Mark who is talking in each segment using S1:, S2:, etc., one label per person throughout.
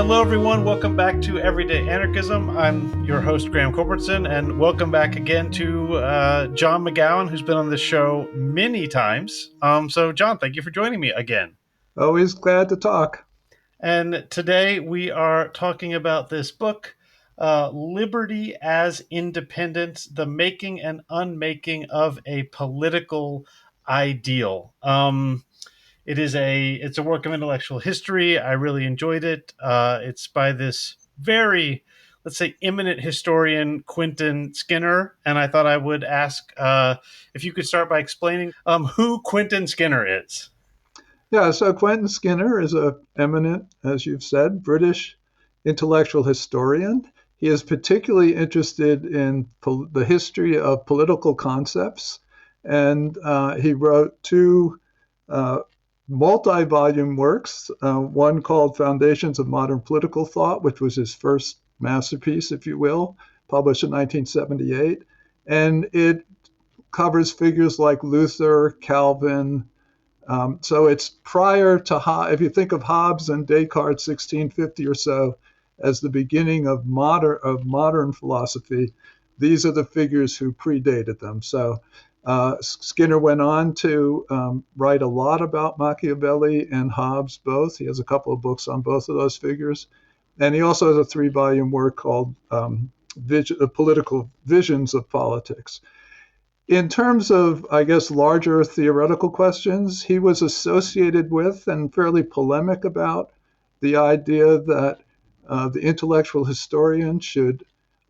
S1: Hello, everyone. Welcome back to Everyday Anarchism. I'm your host, Graham Culbertson, and welcome back again to John McGowan, who's been on this show many times. So, John, thank you for joining me again.
S2: Always glad to talk.
S1: And today we are talking about this book, Liberty as Independence, the Making and Unmaking of a Political Ideal. It's a work of intellectual history. I really enjoyed it. It's by this very, let's say, eminent historian, Quentin Skinner. And I thought I would ask if you could start by explaining who Quentin Skinner is.
S2: Yeah, so Quentin Skinner is a eminent, as you've said, British intellectual historian. He is particularly interested in the history of political concepts, and he wrote two uh, multi-volume works, one called Foundations of Modern Political Thought, which was his first masterpiece, if you will, published in 1978. And it covers figures like Luther, Calvin. So it's prior to, if you think of Hobbes and Descartes, 1650 or so, as the beginning of modern philosophy, these are the figures who predated them. So Skinner went on to write a lot about Machiavelli and Hobbes both. He has a couple of books on both of those figures. And he also has a 3-volume work called Political Visions of Politics. In terms of, I guess, larger theoretical questions, he was associated with and fairly polemic about the idea that the intellectual historian should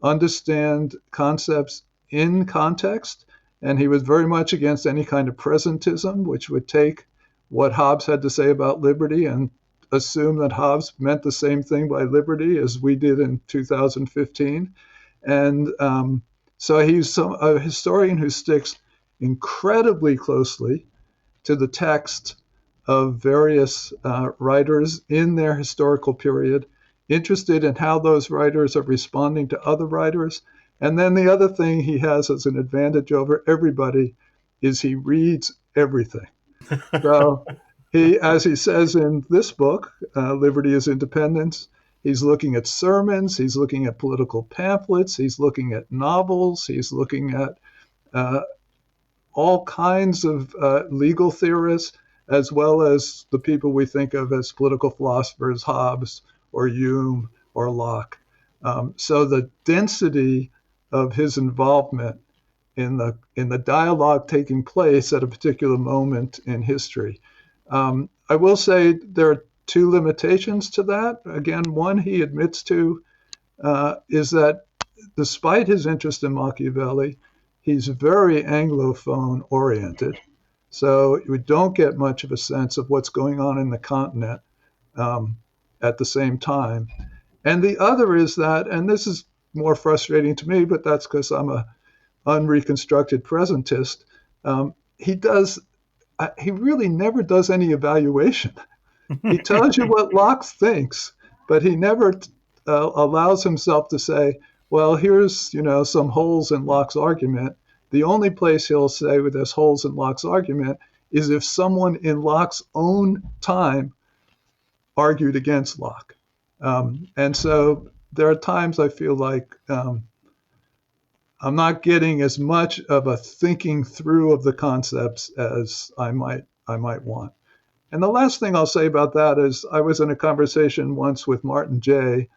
S2: understand concepts in context. And he was very much against any kind of presentism, which would take what Hobbes had to say about liberty and assume that Hobbes meant the same thing by liberty as we did in 2015. And so he's a historian who sticks incredibly closely to the text of various writers in their historical period, interested in how those writers are responding to other writers. And then the other thing he has as an advantage over everybody is he reads everything. So as he says in this book, Liberty is Independence, he's looking at sermons, he's looking at political pamphlets, he's looking at novels, he's looking at all kinds of legal theorists, as well as the people we think of as political philosophers, Hobbes or Hume or Locke. So the density of his involvement in the dialogue taking place at a particular moment in history. I will say there are two limitations to that. Again, one he admits to is that despite his interest in Machiavelli, he's very Anglophone oriented. So we don't get much of a sense of what's going on in the continent at the same time. And the other is that, and this is more frustrating to me, but that's because I'm a unreconstructed presentist. He really never does any evaluation. He tells you what Locke thinks, but he never allows himself to say, well, here's some holes in Locke's argument. The only place he'll say with there's holes in Locke's argument is if someone in Locke's own time argued against Locke. And so there are times I feel like I'm not getting as much of a thinking through of the concepts as I might want. And the last thing I'll say about that is I was in a conversation once with Martin Jay,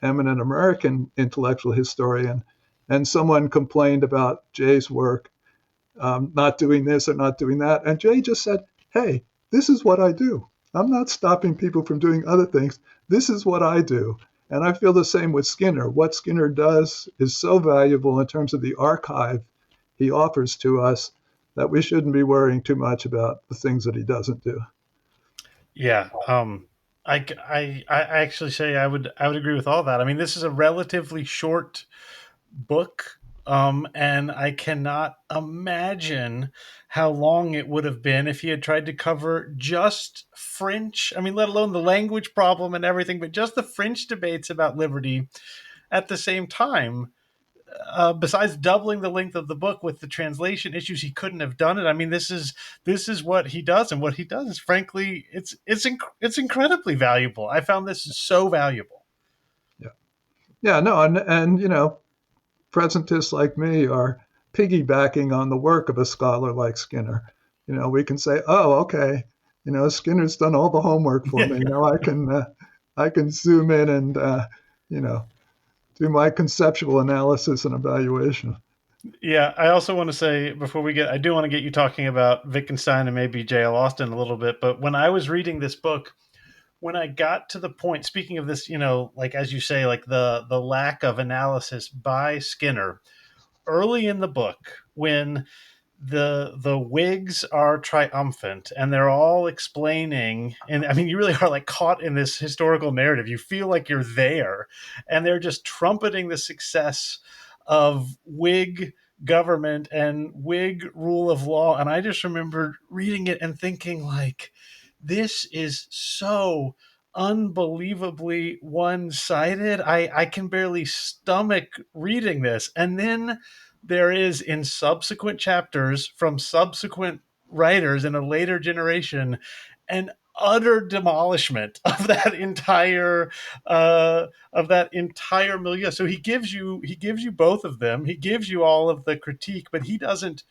S2: eminent American intellectual historian, and someone complained about Jay's work, not doing this or not doing that. And Jay just said, hey, this is what I do. I'm not stopping people from doing other things. This is what I do. And I feel the same with Skinner. What Skinner does is so valuable in terms of the archive he offers to us that we shouldn't be worrying too much about the things that he doesn't do.
S1: Yeah. I actually say I would agree with all that. I mean, this is a relatively short book, and I cannot imagine how long it would have been if he had tried to cover just French. I mean, let alone the language problem and everything, but just the French debates about liberty at the same time. Besides doubling the length of the book with the translation issues, he couldn't have done it. I mean, this is what he does, and what he does is, frankly, it's incredibly valuable. I found this so valuable.
S2: Yeah, no, and presentists like me are piggybacking on the work of a scholar like Skinner. We can say, "Oh, okay, Skinner's done all the homework for me. Now I can zoom in and you know do my conceptual analysis and evaluation."
S1: Yeah, I also want to say before we get, I do want to get you talking about Wittgenstein and maybe J.L. Austin a little bit. But when I was reading this book, when I got to the point, speaking of this, like as you say, like the lack of analysis by Skinner early in the book, when the Whigs are triumphant and they're all explaining, and I mean you really are like caught in this historical narrative. You feel like you're there, and they're just trumpeting the success of Whig government and Whig rule of law. And I just remember reading it and thinking like, this is so unbelievably one-sided. I can barely stomach reading this. And then there is in subsequent chapters from subsequent writers in a later generation an utter demolishment of that entire milieu. So he gives you both of them. He gives you all of the critique, but he doesn't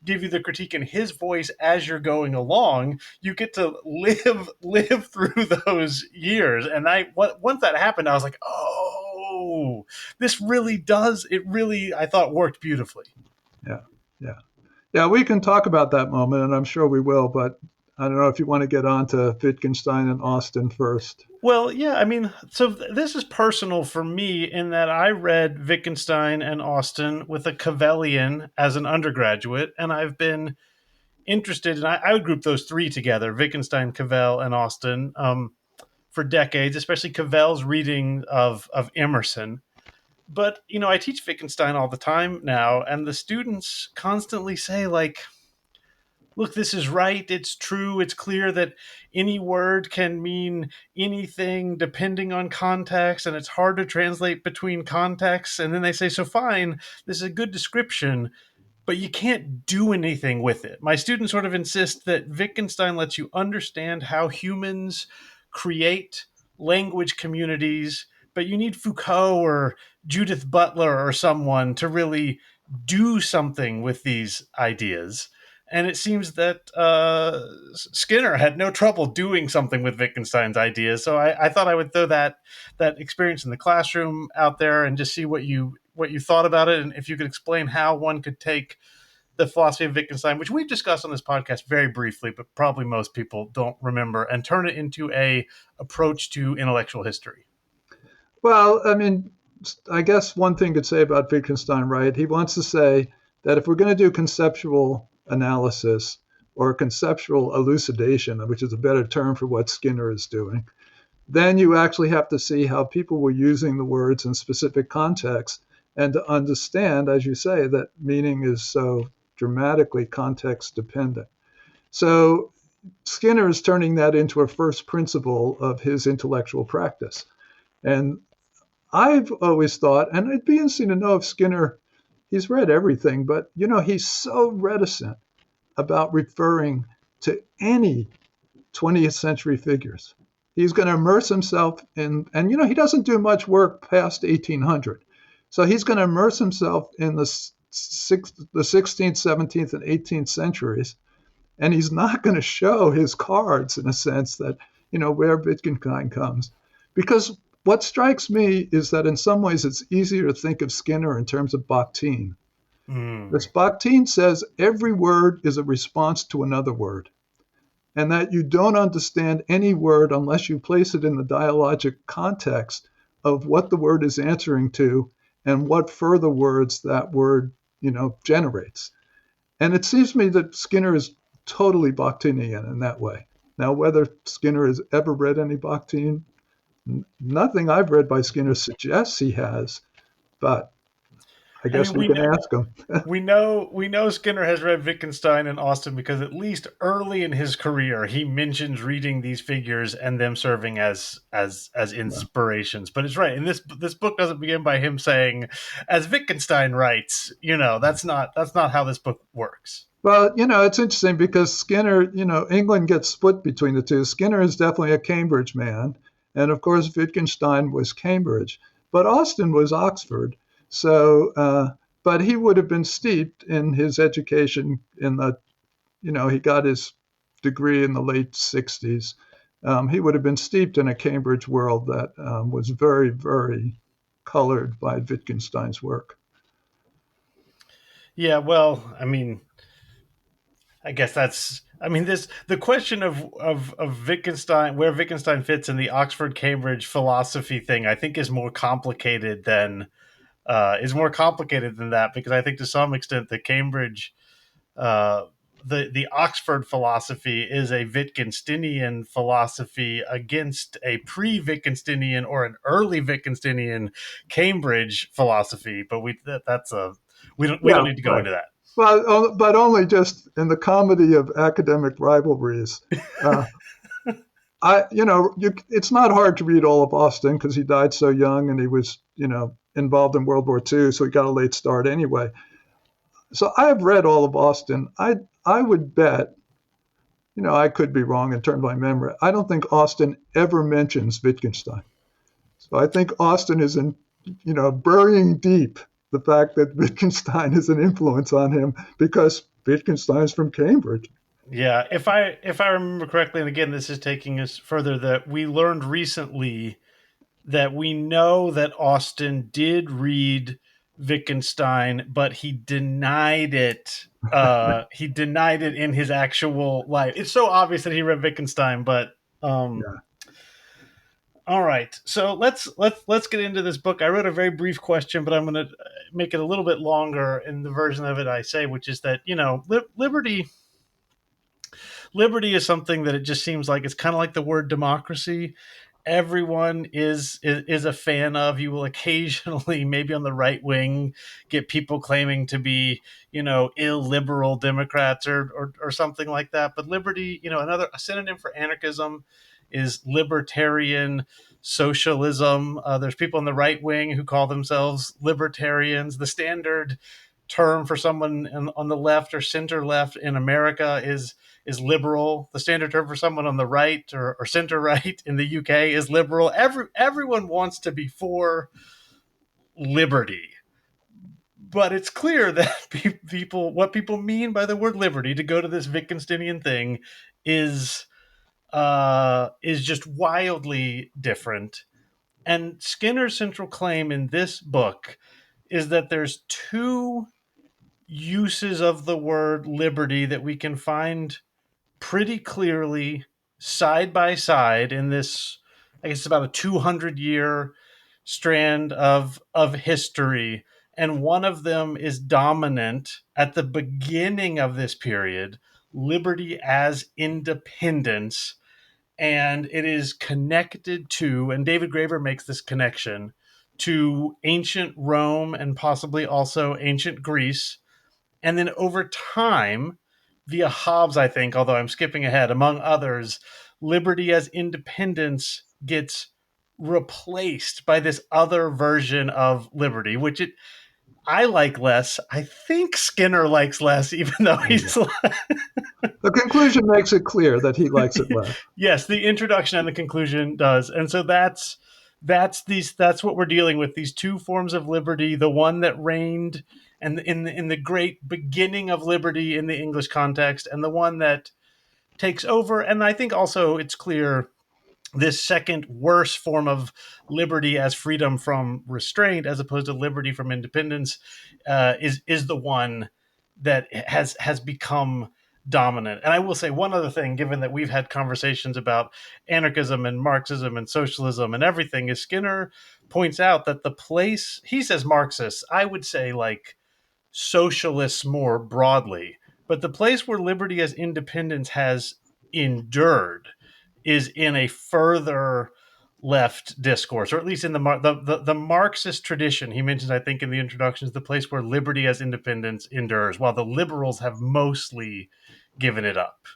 S1: give you the critique in his voice as you're going along. You get to live through those years. And once that happened, I was like, oh, this really does. It really, I thought, worked beautifully.
S2: Yeah, yeah, yeah. We can talk about that moment, and I'm sure we will. But I don't know if you want to get on to Wittgenstein and Austin first.
S1: Well, yeah, I mean, so this is personal for me in that I read Wittgenstein and Austin with a Cavelian as an undergraduate, and I've been interested, and I would group those three together: Wittgenstein, Cavell, and Austin, for decades, especially Cavell's reading of Emerson. But I teach Wittgenstein all the time now, and the students constantly say like, look, this is right, it's true, it's clear that any word can mean anything depending on context, and it's hard to translate between contexts. And then they say, so fine, this is a good description, but you can't do anything with it. My students sort of insist that Wittgenstein lets you understand how humans create language communities, but you need Foucault or Judith Butler or someone to really do something with these ideas. And it seems that Skinner had no trouble doing something with Wittgenstein's ideas. So I thought I would throw that experience in the classroom out there and just see what you thought about it, and if you could explain how one could take the philosophy of Wittgenstein, which we've discussed on this podcast very briefly, but probably most people don't remember, and turn it into a approach to intellectual history.
S2: Well, I mean, I guess one thing to say about Wittgenstein, right? He wants to say that if we're going to do conceptual analysis or conceptual elucidation, which is a better term for what Skinner is doing, then you actually have to see how people were using the words in specific contexts and to understand, as you say, that meaning is so dramatically context dependent. So Skinner is turning that into a first principle of his intellectual practice. And I've always thought, and it'd be interesting to know if Skinner, he's read everything, but he's so reticent about referring to any 20th century figures. He's going to immerse himself in, and he doesn't do much work past 1800. So he's going to immerse himself in the 16th, 17th, and 18th centuries, and he's not going to show his cards in a sense that, where Wittgenstein comes. Because what strikes me is that in some ways it's easier to think of Skinner in terms of Bakhtin.
S1: Mm.
S2: This Bakhtin says every word is a response to another word, and that you don't understand any word unless you place it in the dialogic context of what the word is answering to and what further words that word, generates. And it seems to me that Skinner is totally Bakhtinian in that way. Now, whether Skinner has ever read any Bakhtin, nothing I've read by Skinner suggests he has, but I
S1: I
S2: guess
S1: mean,
S2: we
S1: we
S2: can
S1: know,
S2: ask him.
S1: we know Skinner has read Wittgenstein and Austin because at least early in his career he mentions reading these figures and them serving as inspirations. But it's right, and this book doesn't begin by him saying, as Wittgenstein writes. That's not how this book works.
S2: Well, it's interesting because Skinner, England gets split between the two. Skinner is definitely a Cambridge man. And of course, Wittgenstein was Cambridge. but Austin was Oxford. So, but he would have been steeped in his education in the, he got his degree in the late 60s. He would have been steeped in a Cambridge world that was very, very colored by Wittgenstein's work.
S1: Yeah, well, I mean, I guess that's. I mean, this the question of Wittgenstein, where Wittgenstein fits in the Oxford Cambridge philosophy thing. I think is more complicated than that, because I think to some extent the Cambridge uh, the Oxford philosophy is a Wittgensteinian philosophy against a pre-Wittgensteinian or an early Wittgensteinian Cambridge philosophy. But that's a we don't
S2: Yeah,
S1: need to go
S2: right.
S1: into that.
S2: Well, but only just in the comedy of academic rivalries. Uh, it's not hard to read all of Austin because he died so young and he was, involved in World War II, so he got a late start anyway. So I have read all of Austin. I would bet, I could be wrong in terms of my memory. I don't think Austin ever mentions Wittgenstein. So I think Austin is burying deep the fact that Wittgenstein is an influence on him because Wittgenstein's from Cambridge.
S1: Yeah, if I remember correctly, and again, this is taking us further, that we learned recently that we know that Austin did read Wittgenstein, but he denied it. He denied it in his actual life. It's so obvious that he read Wittgenstein, but um,
S2: Yeah.
S1: all right. So let's get into this book. I wrote a very brief question, but I'm going to make it a little bit longer in the version of it I say, which is that liberty is something that it just seems like it's kind of like the word democracy. Everyone is a fan of. You will occasionally, maybe on the right wing, get people claiming to be, illiberal Democrats or something like that. But liberty, another a synonym for anarchism is libertarian socialism. There's people on the right wing who call themselves libertarians. The standard term for someone on the left or center left in America is liberal. The standard term for someone on the right or center right in the UK is liberal. Everyone wants to be for liberty, but it's clear that what people mean by the word liberty, to go to this Wittgensteinian thing, is just wildly different. And Skinner's central claim in this book is that there's two uses of the word liberty that we can find pretty clearly side by side in this. I guess it's about a 200-year strand of history, and one of them is dominant at the beginning of this period: liberty as independence. And it is connected to, and David Graeber makes this connection to, ancient Rome and possibly also ancient Greece. And then over time, via Hobbes, I think, although I'm skipping ahead, among others, liberty as independence gets replaced by this other version of liberty, which I like less. I think Skinner likes less, even though he's
S2: The conclusion makes it clear that he likes it less.
S1: yes, the introduction and the conclusion does. And so that's what we're dealing with, these two forms of liberty: the one that reigned and in the great beginning of liberty in the English context, and the one that takes over. And I think also it's clear this second worse form of liberty as freedom from restraint, as opposed to liberty from independence, is the one that has become dominant. And I will say one other thing, given that we've had conversations about anarchism and Marxism and socialism and everything, is Skinner points out that the place, he says Marxists, I would say like socialists more broadly, but the place where liberty as independence has endured is in a further left discourse, or at least in the Marxist tradition. He mentions, I think, in the introduction, is the place where liberty as independence endures, while the liberals have mostly given it up.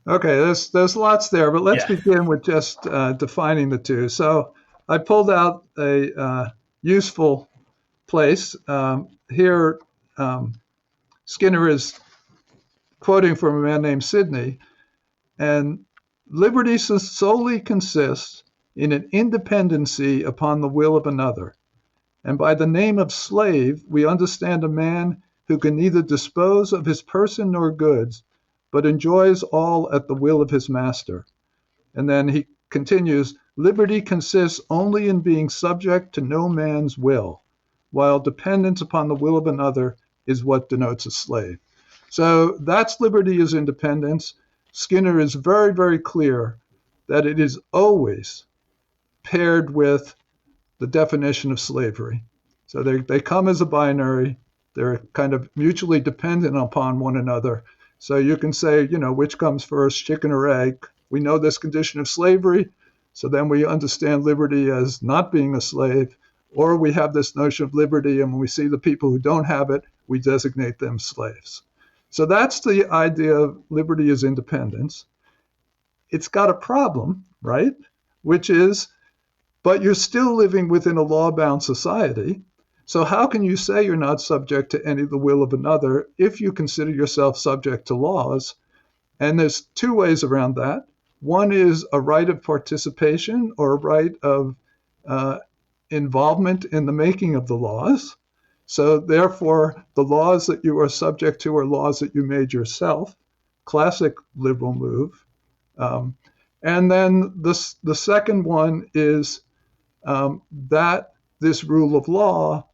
S2: Okay, there's lots there, but let's
S1: Yeah.
S2: begin with just defining the two. So I pulled out a useful place. Here, Skinner is quoting from a man named Sidney, and liberty solely consists in an independency upon the will of another. And by the name of slave, we understand a man who can neither dispose of his person nor goods, but enjoys all at the will of his master. And then he continues, liberty consists only in being subject to no man's will, while dependence upon the will of another is what denotes a slave. So that's liberty as independence. Skinner is very, very clear that it is always paired with the definition of slavery. So they come as a binary. They're kind of mutually dependent upon one another. So you can say, which comes first, chicken or egg? We know this condition of slavery, so then we understand liberty as not being a slave, or we have this notion of liberty, and when we see the people who don't have it, we designate them slaves. So that's the idea of liberty as independence. It's got a problem, right? Which is, but you're still living within a law-bound society. So how can you say you're not subject to any of the will of another if you consider yourself subject to laws? And there's two ways around that. One is a right of participation or a right of involvement in the making of the laws. So therefore, the laws that you are subject to are laws that you made yourself. Classic liberal move. And then the second one is that this rule of law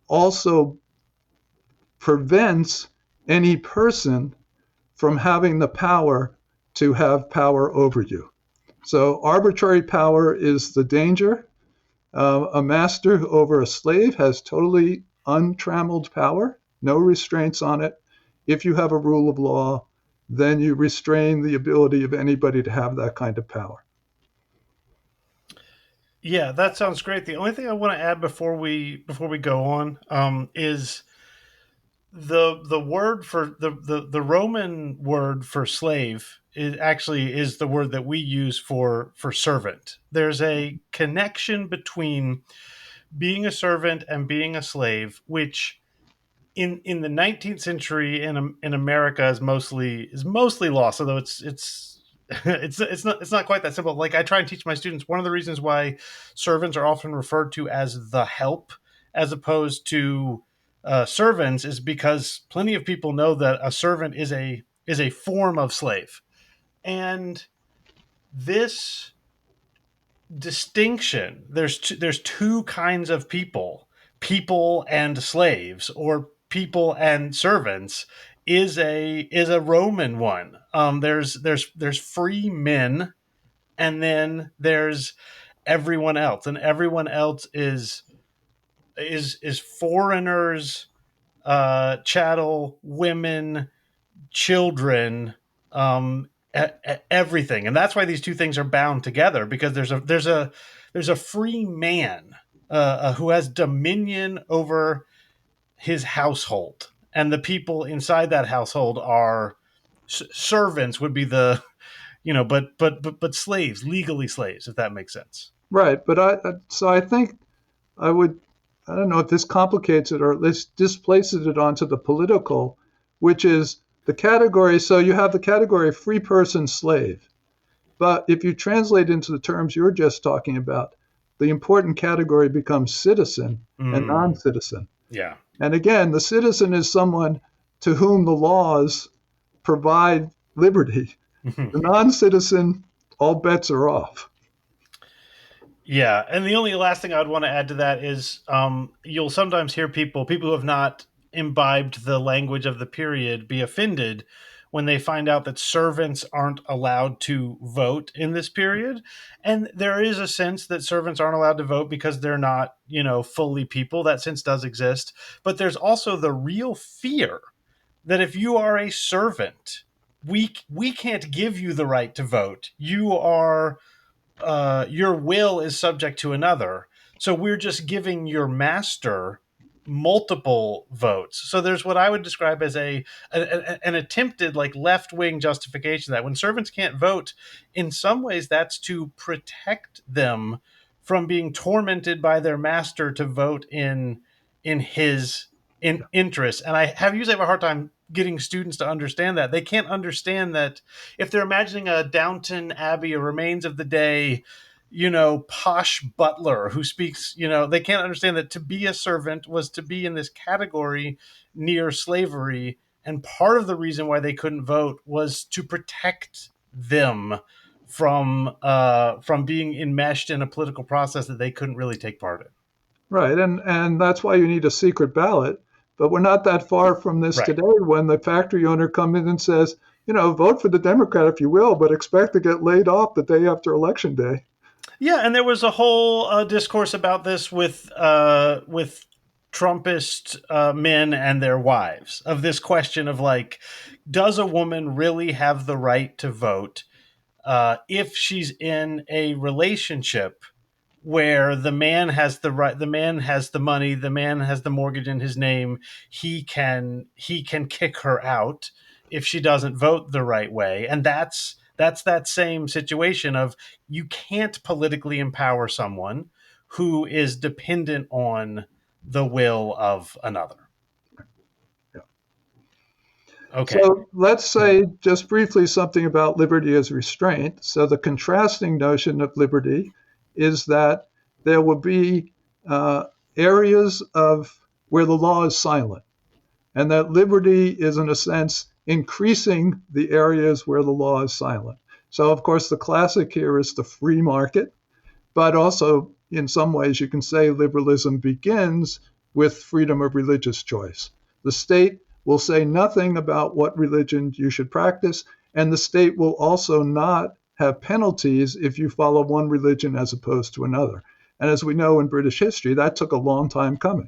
S2: also prevents any person from having the power to have power over you. So arbitrary power is the danger. A master over a slave has totally untrammeled power, no restraints on it. If you have a rule of law, then you restrain the ability of anybody to have that kind of power.
S1: Yeah, that sounds great. The only thing I want to add before we go on is the word for the Roman word for slave is the word that we use for servant. There's a connection between being a servant and being a slave, which in the 19th century in America is mostly lost. Although it's it's not quite that simple. Like I try and teach my students, one of the reasons why servants are often referred to as the help as opposed to servants is because plenty of people know that a servant is a form of slave, and this distinction, there's two kinds of people and slaves, or people and servants, is a Roman one. There's free men, and then there's everyone else, and everyone else is foreigners, chattel, women, children, everything. And that's why these two things are bound together, because there's a free man who has dominion over his household, and the people inside that household are servants, would be the but slaves, legally slaves, if that makes sense.
S2: Right, but I think I would, I don't know if this complicates it or at least displaces it onto the political, which is the category. So you have the category free person slave. But if you translate into the terms you're just talking about, the important category becomes citizen and
S1: Mm,
S2: non citizen.
S1: yeah.
S2: And again, the citizen is someone to whom the laws provide liberty. The non citizen, all bets are off.
S1: Yeah, and the only last thing I would want to add to that is you'll sometimes hear people who have not imbibed the language of the period be offended when they find out that servants aren't allowed to vote in this period. And there is a sense that servants aren't allowed to vote because they're not, fully people. That sense does exist. But there's also the real fear that if you are a servant, we can't give you the right to vote. Your will is subject to another. So we're just giving your master multiple votes. So there's what I would describe as an attempted like left wing justification that when servants can't vote, in some ways that's to protect them from being tormented by their master to vote in his in interest. And I have usually have a hard time getting students to understand that. They can't understand that if they're imagining a Downton Abbey, a Remains of the Day, posh butler who speaks, they can't understand that to be a servant was to be in this category near slavery. And part of the reason why they couldn't vote was to protect them from being enmeshed in a political process that they couldn't really take part in.
S2: Right, and that's why you need a secret ballot. But we're not that far from this
S1: Right.
S2: today when the factory owner comes in and says, vote for the Democrat if you will, but expect to get laid off the day after election day.
S1: Yeah, and there was a whole discourse about this with Trumpist men and their wives, of this question of like, does a woman really have the right to vote if she's in a relationship where the man has the right, the man has the money, the man has the mortgage in his name, he can kick her out if she doesn't vote the right way. And that's that same situation of, you can't politically empower someone who is dependent on the will of another.
S2: Yeah.
S1: Okay.
S2: So let's say just briefly something about liberty as restraint. So the contrasting notion of liberty is that there will be uh, areas of where the law is silent, and that liberty is, in a sense, increasing the areas where the law is silent. So, of course, the classic here is the free market, but also, in some ways, you can say liberalism begins with freedom of religious choice. The state will say nothing about what religion you should practice, and the state will also not have penalties if you follow one religion as opposed to another. And as we know in British history, that took a long time coming.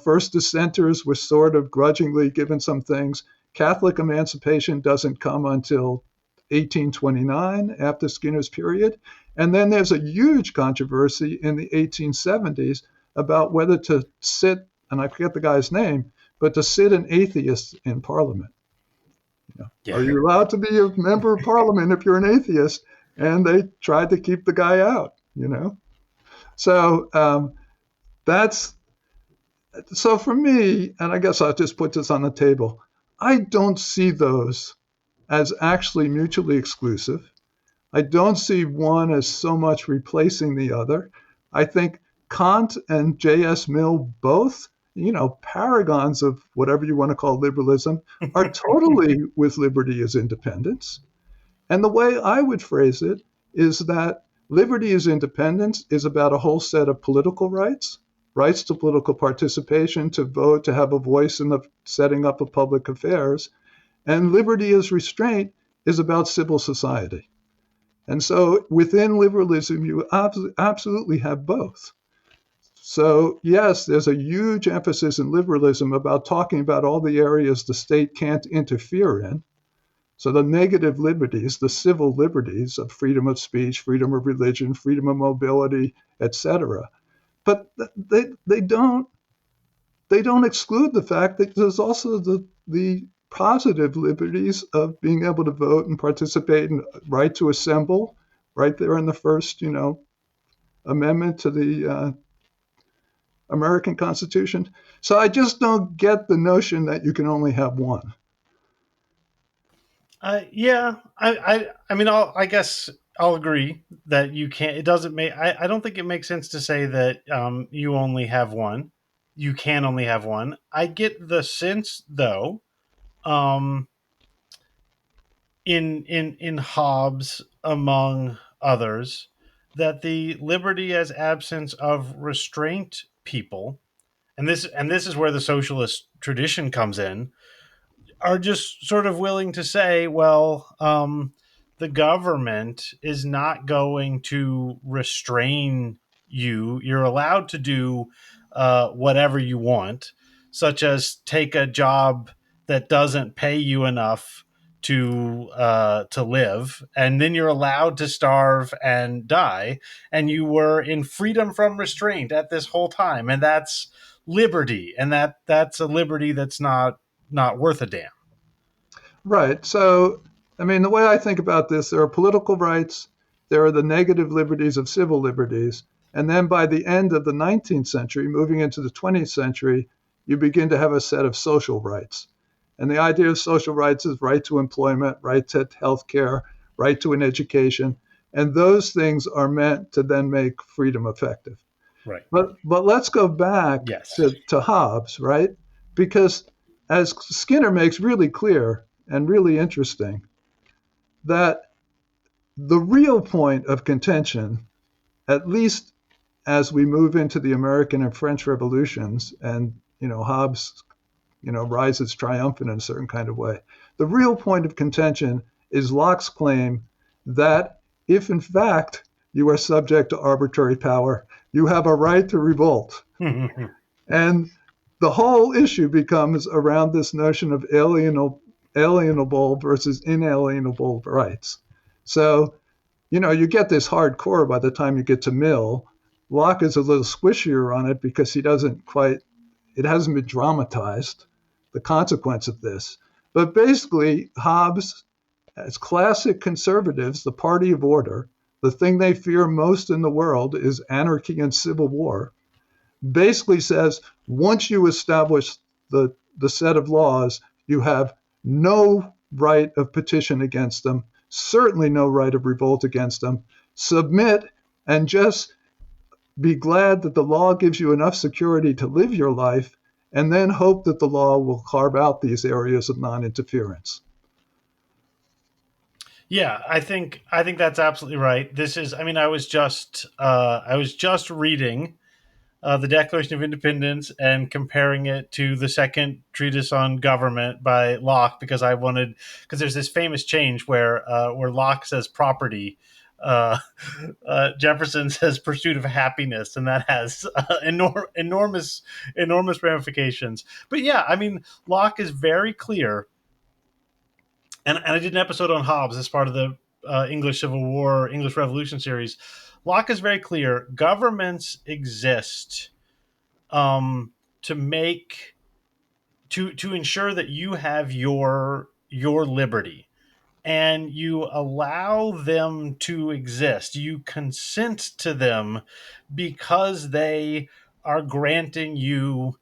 S2: First dissenters were sort of grudgingly given some things. Catholic emancipation doesn't come until 1829, after Skinner's period. And then there's a huge controversy in the 1870s about whether to sit, and I forget the guy's name, but to sit an atheist in Parliament.
S1: Yeah.
S2: Are you allowed to be a member of Parliament if you're an atheist? And they tried to keep the guy out. So that's so for me, and I guess I'll just put this on the table. I don't see those as actually mutually exclusive. I don't see one as so much replacing the other. I think Kant and J.S. Mill, both, paragons of whatever you want to call liberalism, are totally with liberty as independence. And the way I would phrase it is that liberty as independence is about a whole set of political rights, rights to political participation, to vote, to have a voice in the setting up of public affairs. And liberty as restraint is about civil society. And so within liberalism, you absolutely have both. So, yes, there's a huge emphasis in liberalism about talking about all the areas the state can't interfere in. So, the negative liberties, the civil liberties of freedom of speech, freedom of religion, freedom of mobility, etc. But they don't exclude the fact that there's also the positive liberties of being able to vote and participate and right to assemble, right there in the first, amendment to the American Constitution. So I just don't get the notion that you can only have one.
S1: Yeah, I mean, I guess I'll agree that you can't. It doesn't make. I don't think it makes sense to say that you only have one. You can only have one. I get the sense, though, um, in Hobbes, among others, that the liberty as absence of restraint people, and this is where the socialist tradition comes in, are just sort of willing to say, well, the government is not going to restrain you. You're allowed to do whatever you want, such as take a job that doesn't pay you enough to live, and then you're allowed to starve and die, and you were in freedom from restraint at this whole time, and that's liberty, and that's a liberty that's not worth a damn.
S2: Right. So, I mean, the way I think about this, there are political rights, there are the negative liberties of civil liberties. And then by the end of the 19th century, moving into the 20th century, you begin to have a set of social rights. And the idea of social rights is right to employment, right to health care, right to an education. And those things are meant to then make freedom effective.
S1: Right.
S2: But let's go back
S1: Yes.
S2: to Hobbes, right? Because as Skinner makes really clear and really interesting, that the real point of contention, at least as we move into the American and French revolutions, and Hobbes rises triumphant in a certain kind of way. The real point of contention is Locke's claim that if in fact you are subject to arbitrary power, you have a right to revolt. And the whole issue becomes around this notion of alienable versus inalienable rights. So, you get this hardcore by the time you get to Mill. Locke is a little squishier on it because it hasn't been dramatized, the consequence of this. But basically, Hobbes, as classic conservatives, the party of order, the thing they fear most in the world is anarchy and civil war, basically says once you establish the set of laws, you have no right of petition against them, certainly no right of revolt against them. Submit and just be glad that the law gives you enough security to live your life, and then hope that the law will carve out these areas of non-interference.
S1: Yeah, I think that's absolutely right. This is, I mean, I was just reading the Declaration of Independence and comparing it to the second treatise on government by Locke because there's this famous change where Locke says property, uh, Jefferson says pursuit of happiness, and that has enormous ramifications. But yeah, I mean, Locke is very clear, and I did an episode on Hobbes as part of the English Civil War, English Revolution series. Locke is very clear. Governments exist to make to ensure that you have your liberty, and you allow them to exist. You consent to them because they are granting you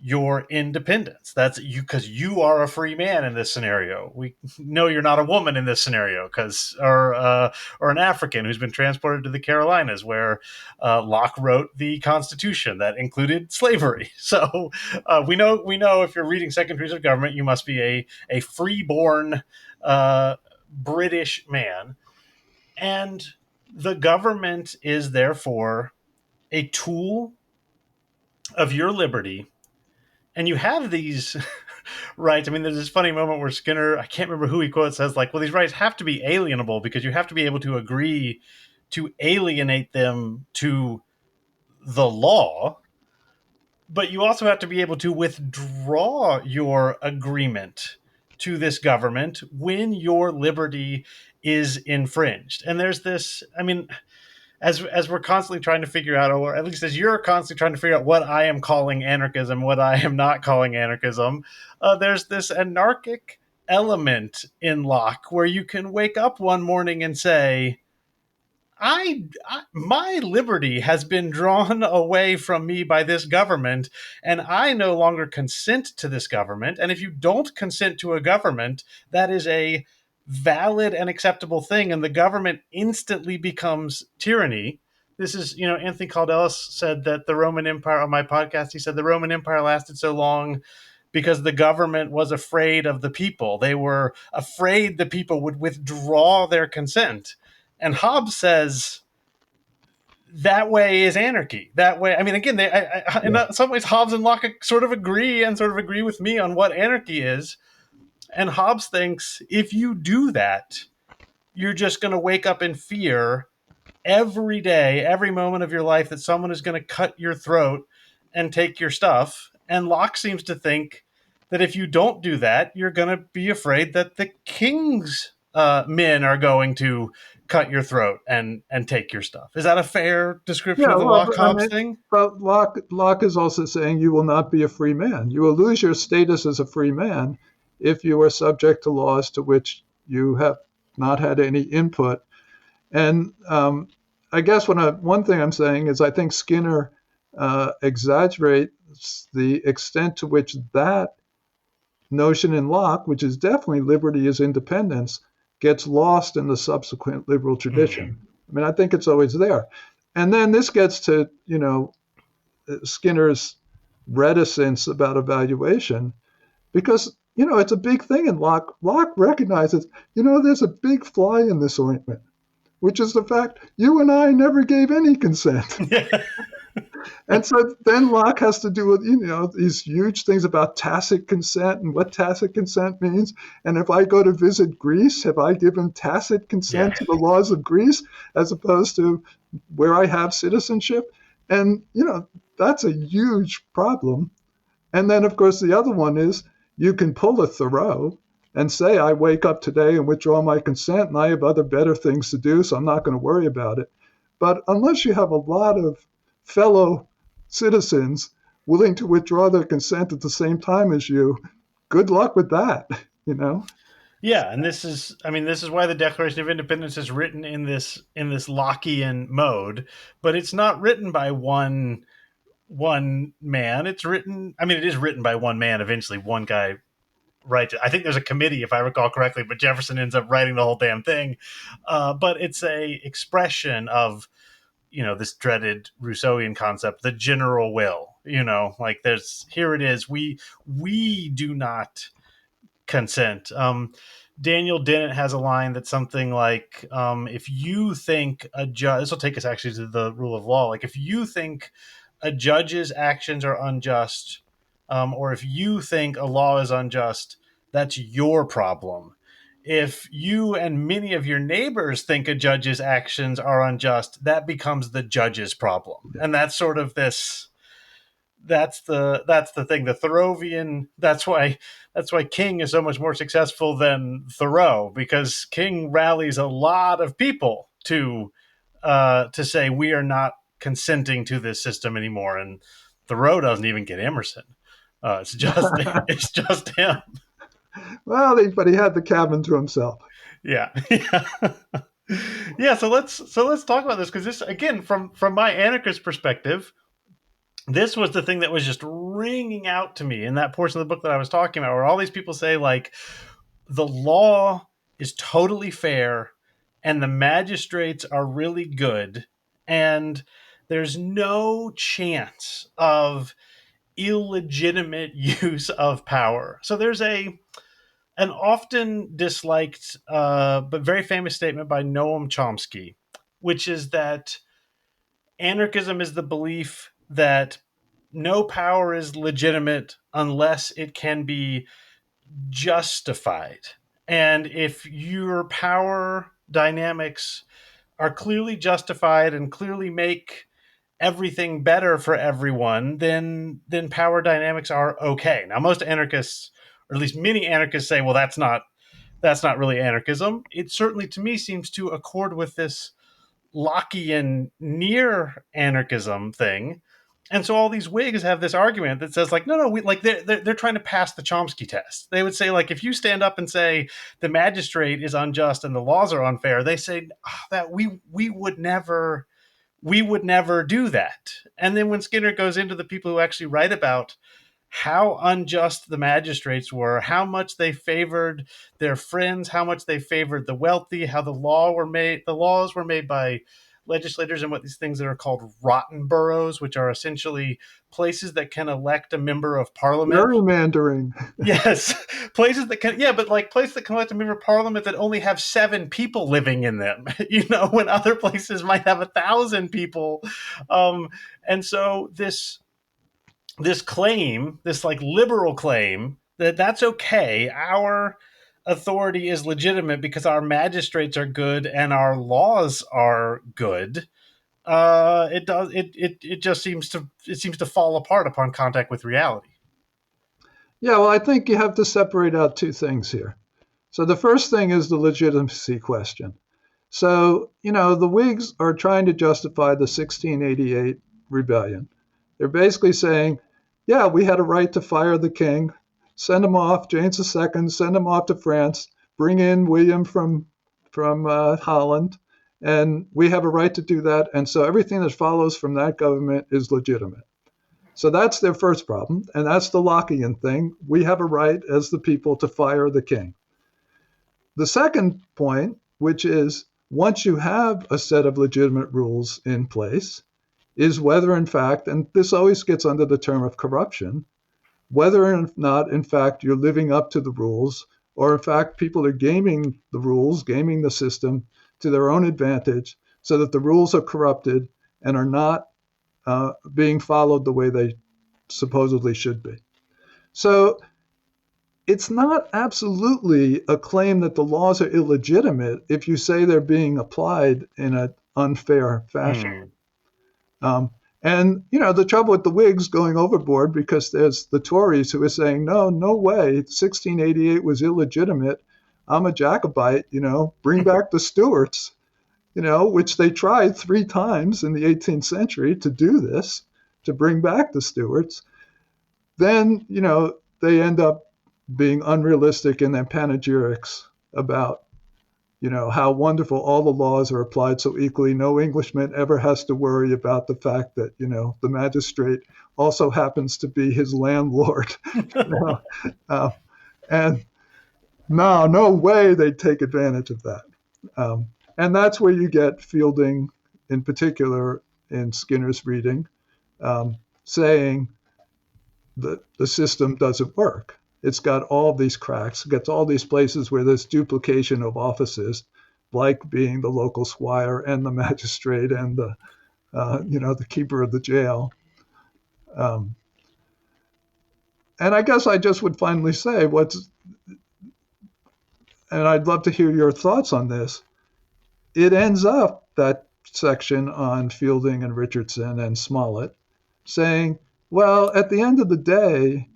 S1: your independence. That's you, because you are a free man in this scenario. We know you're not a woman in this scenario, or an African who's been transported to the Carolinas, where Locke wrote the Constitution that included slavery. So we know if you're reading Second Treatise of Government, you must be a freeborn British man, and the government is therefore a tool of your liberty, and you have these rights. I mean, there's this funny moment where Skinner, I can't remember who he quotes, says like, well, these rights have to be alienable because you have to be able to agree to alienate them to the law, but you also have to be able to withdraw your agreement to this government when your liberty is infringed. And there's this, I mean, as we're constantly trying to figure out, or at least as you're constantly trying to figure out what I am calling anarchism, what I am not calling anarchism, there's this anarchic element in Locke where you can wake up one morning and say, my liberty has been drawn away from me by this government, and I no longer consent to this government. And if you don't consent to a government, that is a valid and acceptable thing, and the government instantly becomes tyranny. This is, Anthony Caldelis said that the Roman Empire, on my podcast, he said the Roman Empire lasted so long because the government was afraid of the people. They were afraid the people would withdraw their consent. And Hobbes says that way is anarchy. That way, I mean, again, in some ways, Hobbes and Locke sort of agree with me on what anarchy is. And Hobbes thinks if you do that, you're just going to wake up in fear every day, every moment of your life, that someone is going to cut your throat and take your stuff. And Locke seems to think that if you don't do that, you're going to be afraid that the king's men are going to cut your throat and take your stuff. Is that a fair description
S2: Yeah,
S1: of the
S2: well,
S1: Locke
S2: I
S1: Hobbes
S2: mean,
S1: thing?
S2: but Locke is also saying you will not be a free man. You will lose your status as a free man if you are subject to laws to which you have not had any input. And I guess one thing I'm saying is I think Skinner exaggerates the extent to which that notion in Locke, which is definitely liberty as independence, gets lost in the subsequent liberal tradition. I mean, I think it's always there. And then this gets to, Skinner's reticence about evaluation because, it's a big thing in Locke. Locke recognizes, there's a big fly in this ointment, which is the fact you and I never gave any consent.
S1: Yeah.
S2: And so then Locke has to do with, these huge things about tacit consent and what tacit consent means. And if I go to visit Greece, have I given tacit consent
S1: Yeah.
S2: to the laws of Greece as opposed to where I have citizenship? And, that's a huge problem. And then, of course, the other one is you can pull a Thoreau and say, I wake up today and withdraw my consent, and I have other better things to do, so I'm not going to worry about it. But unless you have a lot of fellow citizens willing to withdraw their consent at the same time as you, good luck with that, you know?
S1: Yeah, and this is why the Declaration of Independence is written in this Lockean mode, but it's not written by one man. It's written, I mean, it is written by one man. Eventually, one guy writes it. I think there's a committee, if I recall correctly, but Jefferson ends up writing the whole damn thing. But it's a expression of this dreaded Rousseauian concept, the general will. Like there's here it is. We do not consent. Daniel Dennett has a line that's something like, if you think a judge, this will take us actually to the rule of law. Like if you think a judge's actions are unjust, or if you think a law is unjust, that's your problem. If you and many of your neighbors think a judge's actions are unjust, that becomes the judge's problem. And that's sort of this that's the thing. The Thoreauvian. That's why King is so much more successful than Thoreau, because King rallies a lot of people to say we are not consenting to this system anymore, and Thoreau doesn't even get Emerson. It's just him.
S2: Well, but he had the cabin to himself.
S1: Yeah, yeah, yeah. So let's talk about this, because this again, from my anarchist perspective, this was the thing that was just ringing out to me in that portion of the book that I was talking about, where all these people say, like, the law is totally fair and the magistrates are really good, and there's no chance of illegitimate use of power. So there's an often disliked but very famous statement by Noam Chomsky, which is that anarchism is the belief that no power is legitimate unless it can be justified. And if your power dynamics are clearly justified and clearly make everything better for everyone, then power dynamics are okay. Now, most anarchists, or at least many anarchists, say, well, that's not really anarchism. It certainly, to me, seems to accord with this Lockean near anarchism thing. And so all these Whigs have this argument that says, like, no, we, like they're trying to pass the Chomsky test. They would say, like, if you stand up and say the magistrate is unjust and the laws are unfair, they say, that we would never do that. And then when Skinner goes into the people who actually write about how unjust the magistrates were, how much they favored their friends, how much they favored the wealthy, how the laws were made by legislators in what these things that are called rotten boroughs, which are essentially places that can elect a member of parliament.
S2: Gerrymandering.
S1: Yes, places that can, yeah, but like places that can elect a member of parliament that only have 7 people living in them. When other places might have 1,000 people. And so this claim, this like liberal claim that that's okay. Our authority is legitimate because our magistrates are good and our laws are good. It just seems to fall apart upon contact with reality.
S2: Yeah, well, I think you have to separate out two things here. So the first thing is the legitimacy question. So, the Whigs are trying to justify the 1688 rebellion. They're basically saying, yeah, we had a right to fire the king, send him off, James II, send him off to France, bring in William from Holland, and we have a right to do that. And so everything that follows from that government is legitimate. So that's their first problem, and that's the Lockean thing. We have a right as the people to fire the king. The second point, which is once you have a set of legitimate rules in place, is whether in fact, and this always gets under the term of corruption, whether or not in fact you're living up to the rules, or in fact people are gaming the rules, gaming the system to their own advantage, so that the rules are corrupted and are not being followed the way they supposedly should be. So it's not absolutely a claim that the laws are illegitimate if you say they're being applied in an unfair fashion.
S1: Hmm.
S2: Um, and the trouble with the Whigs going overboard, because there's the Tories who are saying, no, no way, 1688 was illegitimate. I'm a Jacobite, bring back the Stuarts, which they tried 3 times in the 18th century to do this, to bring back the Stuarts. Then, they end up being unrealistic in their panegyrics about how wonderful all the laws are applied so equally. No Englishman ever has to worry about the fact that, the magistrate also happens to be his landlord. you know? uh, and no way they'd take advantage of that. And that's where you get Fielding, in particular, in Skinner's reading, saying that the system doesn't work. It's got all these cracks. It gets all these places where there's duplication of offices, like being the local squire and the magistrate and the keeper of the jail. Um, and I guess I just would finally say and I'd love to hear your thoughts on this. It ends up, that section on Fielding and Richardson and Smollett, saying, well, at the end of the day,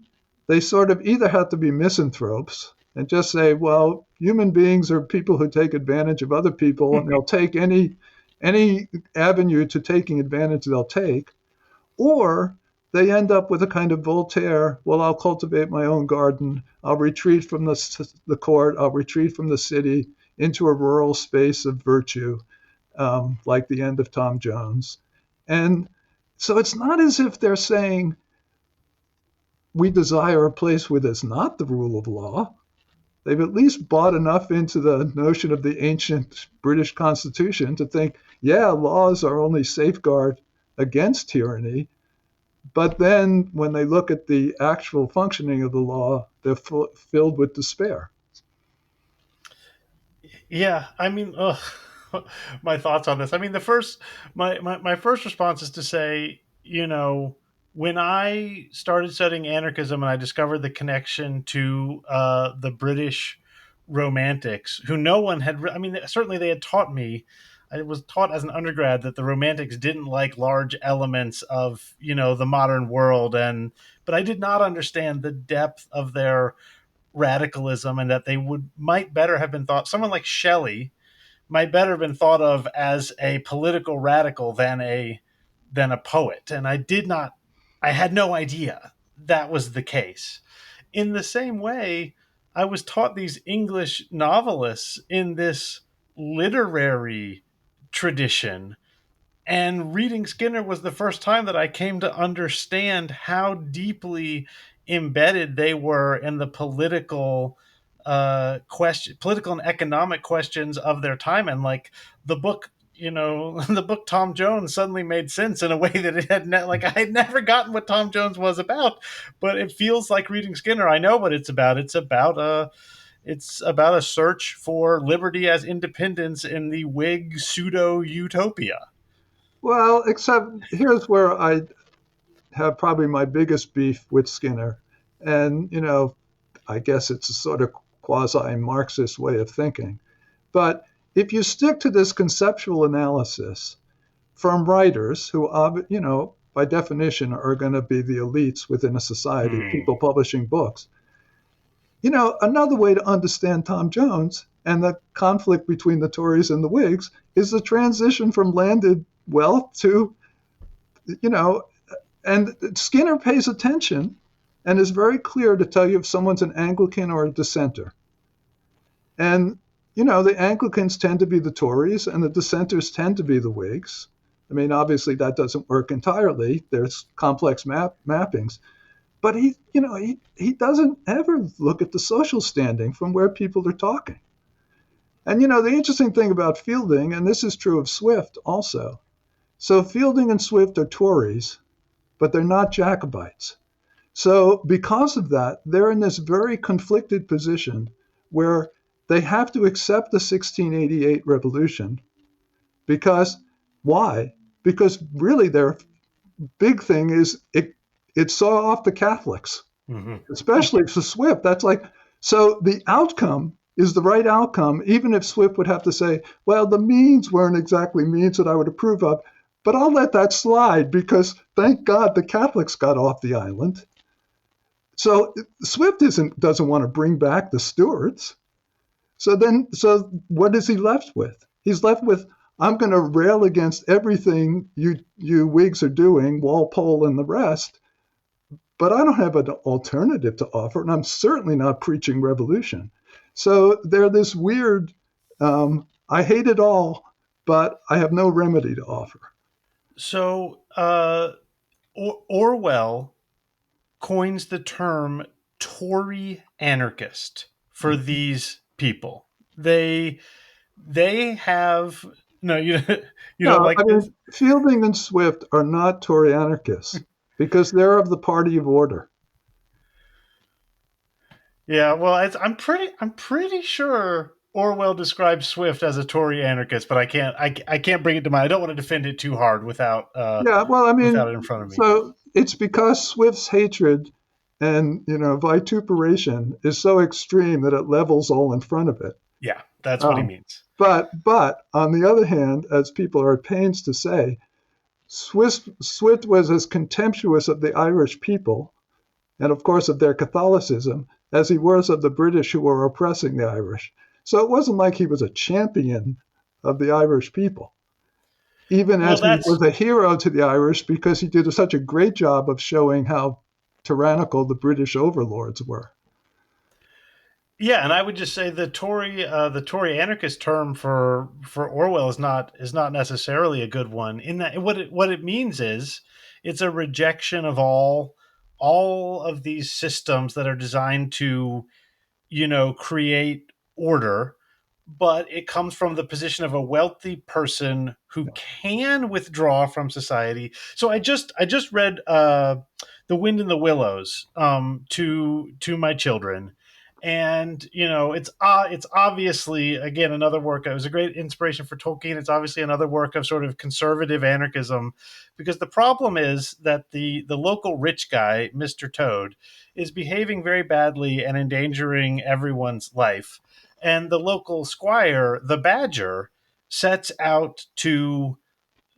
S2: they sort of either have to be misanthropes and just say, well, human beings are people who take advantage of other people, and they'll take any avenue to taking advantage they'll take, or they end up with a kind of Voltaire, well, I'll cultivate my own garden, I'll retreat from the court, I'll retreat from the city into a rural space of virtue, like the end of Tom Jones. And so it's not as if they're saying, we desire a place where there's not the rule of law. They've at least bought enough into the notion of the ancient British Constitution to think, yeah, laws are only safeguard against tyranny. But then when they look at the actual functioning of the law, they're filled with despair.
S1: Yeah, I mean, ugh, my thoughts on this. I mean, my first response is to say, when I started studying anarchism and I discovered the connection to the British Romantics, who no one had. I mean, certainly they had taught me. I was taught as an undergrad that the Romantics didn't like large elements of the modern world, but I did not understand the depth of their radicalism, and that they might better have been thought, someone like Shelley might better have been thought of as a political radical than a poet. And I had no idea that was the case. In the same way, I was taught these English novelists in this literary tradition, and reading Skinner was the first time that I came to understand how deeply embedded they were in the political and economic questions of their time. And like the book, the book Tom Jones suddenly made sense in a way that it had like I had never gotten what Tom Jones was about. But it feels like reading Skinner. I know what it's about. It's about a search for liberty as independence in the Whig pseudo utopia.
S2: Well, except here's where I have probably my biggest beef with Skinner. And, I guess it's a sort of quasi Marxist way of thinking. But if you stick to this conceptual analysis from writers who, by definition, are going to be the elites within a society,
S1: Hmm.
S2: people publishing books, another way to understand Tom Jones and the conflict between the Tories and the Whigs is the transition from landed wealth to, you know, and Skinner pays attention and is very clear to tell you if someone's an Anglican or a dissenter. And, the Anglicans tend to be the Tories and the dissenters tend to be the Whigs. I mean, obviously that doesn't work entirely. There's complex mappings. But he doesn't ever look at the social standing from where people are talking. And the interesting thing about Fielding, and this is true of Swift also. So Fielding and Swift are Tories, but they're not Jacobites. So because of that, they're in this very conflicted position where they have to accept the 1688 revolution because why? Because really their big thing is it saw off the Catholics,
S1: Mhm.
S2: especially for Swift. That's like, so the outcome is the right outcome, even if Swift would have to say, well, the means weren't exactly means that I would approve of, but I'll let that slide because thank God the Catholics got off the island. So Swift doesn't want to bring back the Stuarts. So what is he left with? He's left with, I'm going to rail against everything you Whigs are doing, Walpole and the rest, but I don't have an alternative to offer, and I'm certainly not preaching revolution. So they're this weird, I hate it all, but I have no remedy to offer.
S1: So Orwell coins the term Tory anarchist for these people. They they have no you you don't
S2: No,
S1: like
S2: I
S1: this?
S2: mean, Fielding and Swift are not Tory anarchists because they're of the party of order.
S1: Yeah, well, I'm pretty sure Orwell describes Swift as a Tory anarchist, but I can't bring it to mind. I don't want to defend it too hard
S2: Yeah, well, I
S1: without
S2: mean,
S1: it in front of me.
S2: so it's because Swift's hatred and vituperation is so extreme that it levels all in front of it.
S1: Yeah, that's what he
S2: Um,
S1: means.
S2: but on the other hand, as people are at pains to say, Swift was as contemptuous of the Irish people and, of course, of their Catholicism as he was of the British who were oppressing the Irish. So it wasn't like he was a champion of the Irish people, even
S1: Well,
S2: as he
S1: that's
S2: was a hero to the Irish because he did such a great job of showing how tyrannical the British overlords were.
S1: Yeah, and I would just say the Tory anarchist term for Orwell is not necessarily a good one. In that, what it means is it's a rejection of all of these systems that are designed to create order, but it comes from the position of a wealthy person who can withdraw from society. So I just read The Wind in the Willows to my children. And it's obviously, again, another work. It was a great inspiration for Tolkien. It's obviously another work of sort of conservative anarchism, because the problem is that the local rich guy, Mr. Toad, is behaving very badly and endangering everyone's life. And the local squire, the badger, sets out to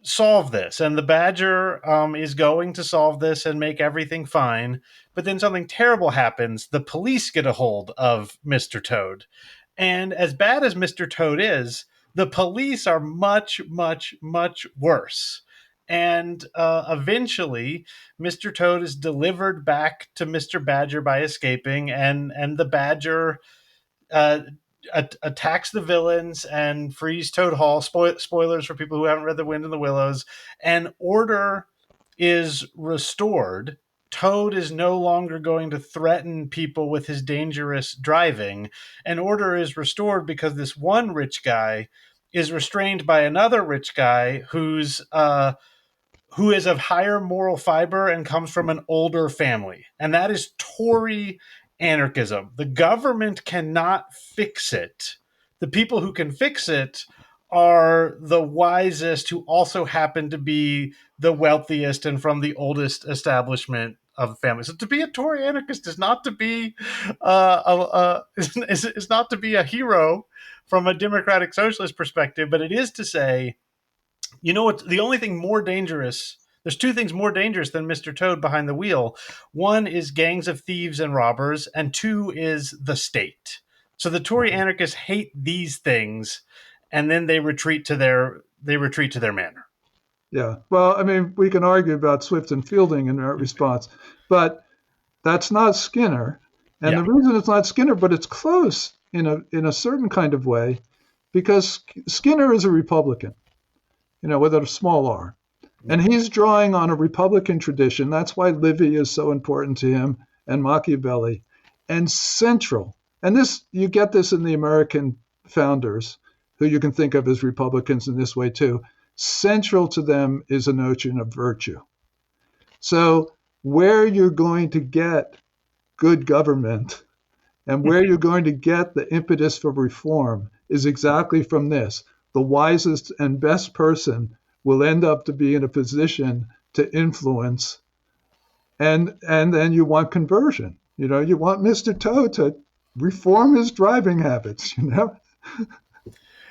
S1: solve this. And the badger is going to solve this and make everything fine. But then something terrible happens. The police get a hold of Mr. Toad. And as bad as Mr. Toad is, the police are much, much, much worse. And eventually, Mr. Toad is delivered back to Mr. Badger by escaping, and the Badger uh, attacks the villains and frees Toad Hall. Spoilers for people who haven't read The Wind in the Willows. And order is restored. Toad is no longer going to threaten people with his dangerous driving. And order is restored because this one rich guy is restrained by another rich guy who is of higher moral fiber and comes from an older family. And that is Tory anarchism. The government cannot fix it. The people who can fix it are the wisest, who also happen to be the wealthiest and from the oldest establishment of families. So to be a Tory anarchist is not to be is not to be a hero from a democratic socialist perspective, but it is to say, what, the only thing more dangerous, there's two things more dangerous than Mr. Toad behind the wheel. One is gangs of thieves and robbers, and two is the state. So the Tory anarchists hate these things, and then they retreat to their manor.
S2: Yeah. Well, I mean, we can argue about Swift and Fielding in that response, but that's not Skinner. And
S1: Yeah.
S2: the reason it's not Skinner, but it's close in a certain kind of way, because Skinner is a Republican, with a small r. And he's drawing on a Republican tradition. That's why Livy is so important to him and Machiavelli. And central, and this you get this in the American founders, who you can think of as Republicans in this way too, central to them is a notion of virtue. So, where you're going to get good government and where you're going to get the impetus for reform is exactly from this. The wisest and best person will end up to be in a position to influence, and then you want conversion. You want Mr. Toad to reform his driving habits.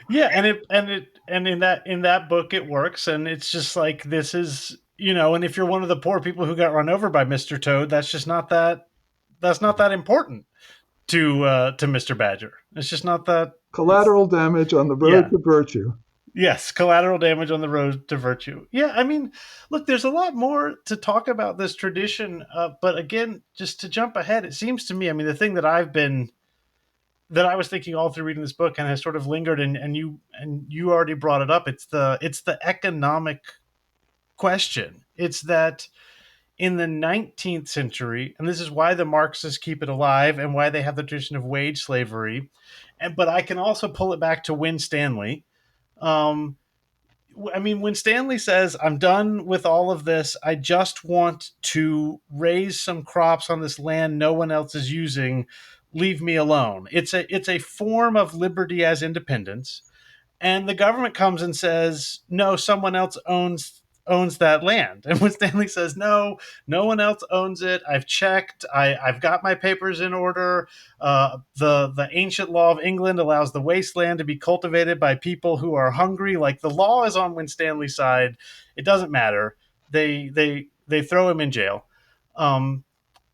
S1: Yeah, and in that book it works, and it's just like this is and if you're one of the poor people who got run over by Mr. Toad, that's not that important to Mr. Badger. It's just not that. It's
S2: Collateral damage on the road
S1: Yeah.
S2: to virtue.
S1: Yes, collateral damage on the road to virtue. Yeah, I mean, look, there's a lot more to talk about this tradition, but again, just to jump ahead, it seems to me, I mean, the thing that I was thinking all through reading this book and has sort of lingered, and you already brought it up. It's the economic question. It's that in the 19th century, and this is why the Marxists keep it alive and why they have the tradition of wage slavery, but I can also pull it back to Winstanley. Um, I mean, when Stanley says, "I'm done with all of this. I just want to raise some crops on this land no one else is using. Leave me alone." It's a form of liberty as independence, and the government comes and says, "No, someone else owns that land." And when Stanley says, "No, no one else owns it. I've checked. I've got my papers in order. The ancient law of England allows the wasteland to be cultivated by people who are hungry. Like the law is on Winstanley's side. It doesn't matter. They throw him in jail." Um,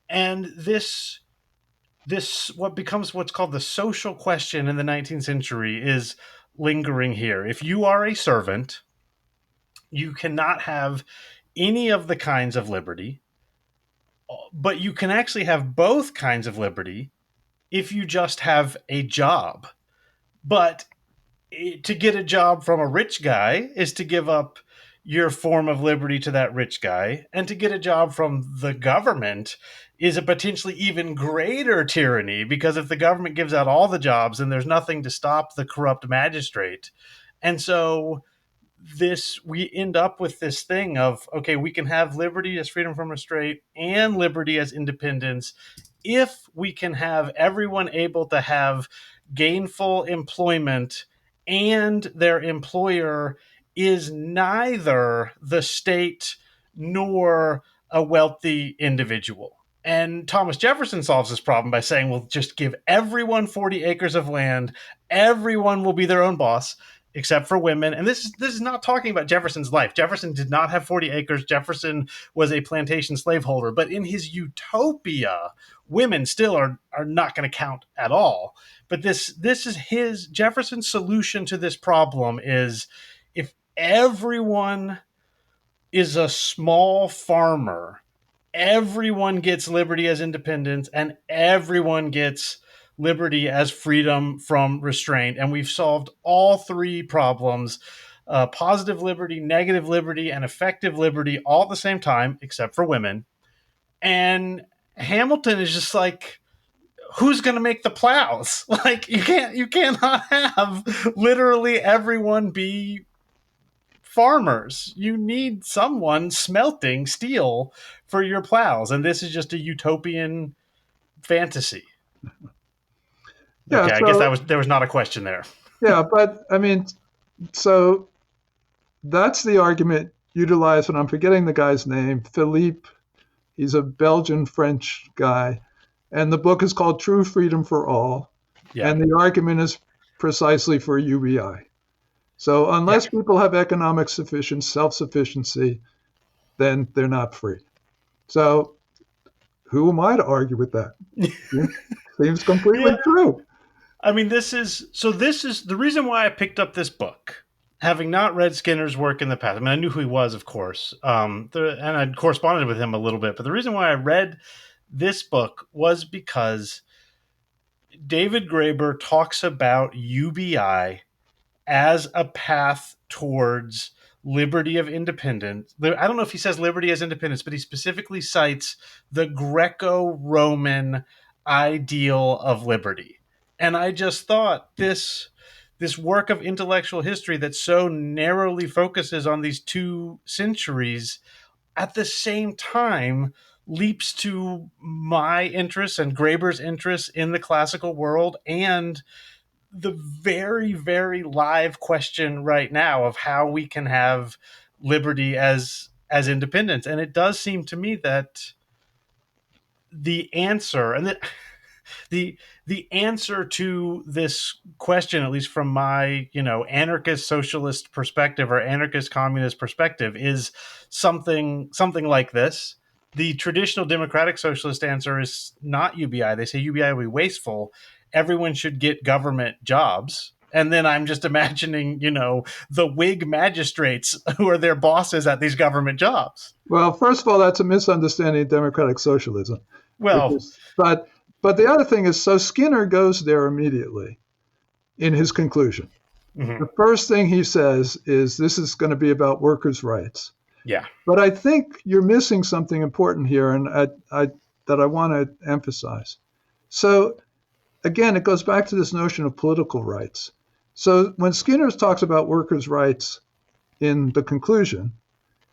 S1: and this what becomes what's called the social question in the 19th century is lingering here. If you are a servant, you cannot have any of the kinds of liberty, but you can actually have both kinds of liberty if you just have a job. But to get a job from a rich guy is to give up your form of liberty to that rich guy. And to get a job from the government is a potentially even greater tyranny, because if the government gives out all the jobs, then there's nothing to stop the corrupt magistrate. And so we end up with this thing of, okay, we can have liberty as freedom from restraint and liberty as independence if we can have everyone able to have gainful employment and their employer is neither the state nor a wealthy individual. And Thomas Jefferson solves this problem by saying, well, just give everyone 40 acres of land, everyone will be their own boss, except for women. And this is not talking about Jefferson's life. Jefferson did not have 40 acres. Jefferson was a plantation slaveholder. But in his utopia, women still are not going to count at all. But this is his Jefferson's solution to this problem is, if everyone is a small farmer, everyone gets liberty as independence and everyone gets liberty as freedom from restraint. And we've solved all three problems: positive liberty, negative liberty, and effective liberty all at the same time, except for women. And Hamilton is just like, who's going to make the plows? Like, you cannot have literally everyone be farmers. You need someone smelting steel for your plows, and this is just a utopian fantasy.
S2: Yeah,
S1: Okay, I guess
S2: so
S1: there was not a question there.
S2: yeah, but I mean, so that's the argument utilized, and I'm forgetting the guy's name, Philippe. He's a Belgian French guy, and the book is called True Freedom for All,
S1: Yeah,
S2: and the argument is precisely for UBI. So
S1: yeah.
S2: unless people have economic self-sufficiency, then they're not free. So who am I to argue with that? Seems completely
S1: Yeah,
S2: true.
S1: I mean, this is the reason why I picked up this book, having not read Skinner's work in the past. I mean, I knew who he was, of course, and I'd corresponded with him a little bit. But the reason why I read this book was because David Graeber talks about UBI as a path towards liberty of independence. I don't know if he says liberty as independence, but he specifically cites the Greco-Roman ideal of liberty. And I just thought this work of intellectual history that so narrowly focuses on these 2 centuries at the same time leaps to my interests and Graeber's interests in the classical world and the very, very live question right now of how we can have liberty as independence. And it does seem to me that the answer and the the answer to this question, at least from my anarchist socialist perspective or anarchist communist perspective, is something like this. The traditional democratic socialist answer is not UBI. They say UBI will be wasteful. Everyone should get government jobs. And then I'm just imagining, the Whig magistrates who are their bosses at these government jobs.
S2: Well, first of all, that's a misunderstanding of democratic socialism,
S1: Well,
S2: because but the other thing is, so Skinner goes there immediately in his conclusion.
S1: mhm,
S2: The first thing he says is this is going to be about workers' rights.
S1: yeah.
S2: But I think you're missing something important here, and that I want to emphasize. So again, it goes back to this notion of political rights. So when Skinner talks about workers' rights in the conclusion,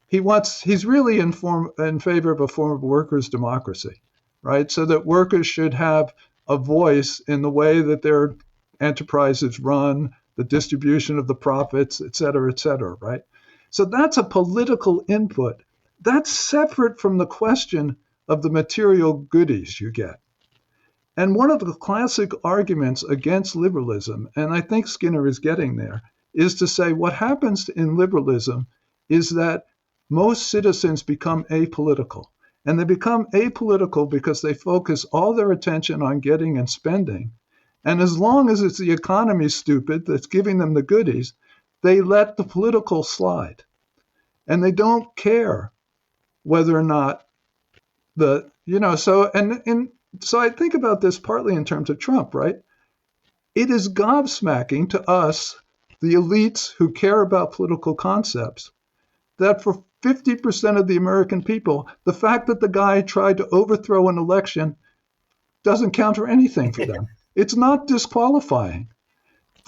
S2: he's really in favor of a form of workers' democracy, right? So that workers should have a voice in the way that their enterprises run, the distribution of the profits, et cetera, right? So that's a political input. That's separate from the question of the material goodies you get. And one of the classic arguments against liberalism, and I think Skinner is getting there, is to say what happens in liberalism is that most citizens become apolitical. And they become apolitical because they focus all their attention on getting and spending. And as long as it's the economy stupid that's giving them the goodies, they let the political slide. And they don't care whether or not so I think about this partly in terms of Trump, right? It is gobsmacking to us, the elites who care about political concepts, that for 50% of the American people, the fact that the guy tried to overthrow an election doesn't count for anything for them. It's not disqualifying.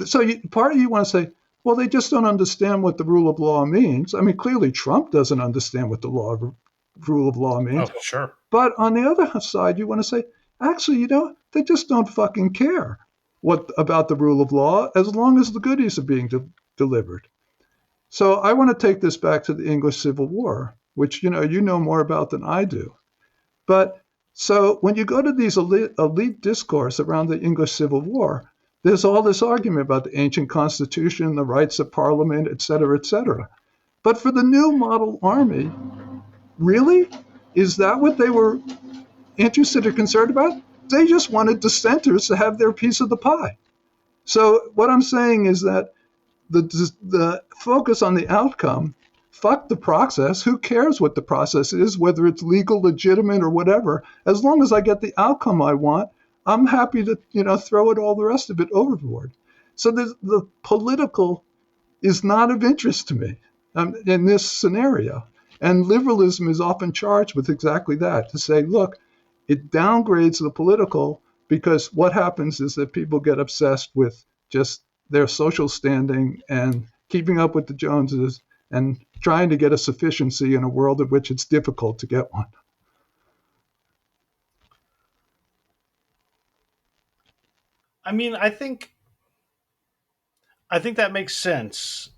S2: So part of you want to say, well, they just don't understand what the rule of law means. I mean, clearly Trump doesn't understand what the rule of law
S1: Oh,
S2: means.
S1: sure.
S2: But on the other side, you want to say, actually, they just don't fucking care what about the rule of law as long as the goodies are being delivered. So I want to take this back to the English Civil War, which you know more about than I do. But so when you go to these elite discourse around the English Civil War, there's all this argument about the ancient constitution, the rights of parliament, et cetera, et cetera. But for the new model army, really? Is that what they were interested or concerned about? They just wanted dissenters to have their piece of the pie. So what I'm saying is that the focus on the outcome, fuck the process. Who cares what the process is, whether it's legal, legitimate, or whatever? As long as I get the outcome I want, I'm happy to throw all the rest of it overboard. So the political is not of interest to me in this scenario. And liberalism is often charged with exactly that, to say, look, it downgrades the political because what happens is that people get obsessed with just their social standing and keeping up with the Joneses and trying to get a sufficiency in a world in which it's difficult to get one.
S1: I mean, I think that makes sense.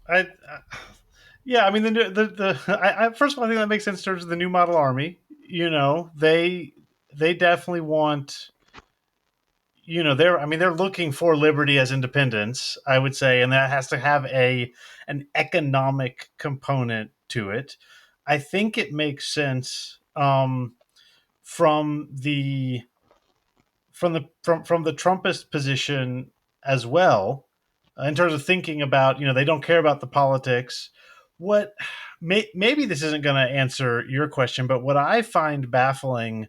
S1: Yeah, I mean first of all, I think that makes sense in terms of the new model army. They definitely want. They're looking for liberty as independence, I would say, and that has to have an economic component to it. I think it makes sense from the from the Trumpist position as well, in terms of thinking about they don't care about the politics. What maybe this isn't going to answer your question, but what I find baffling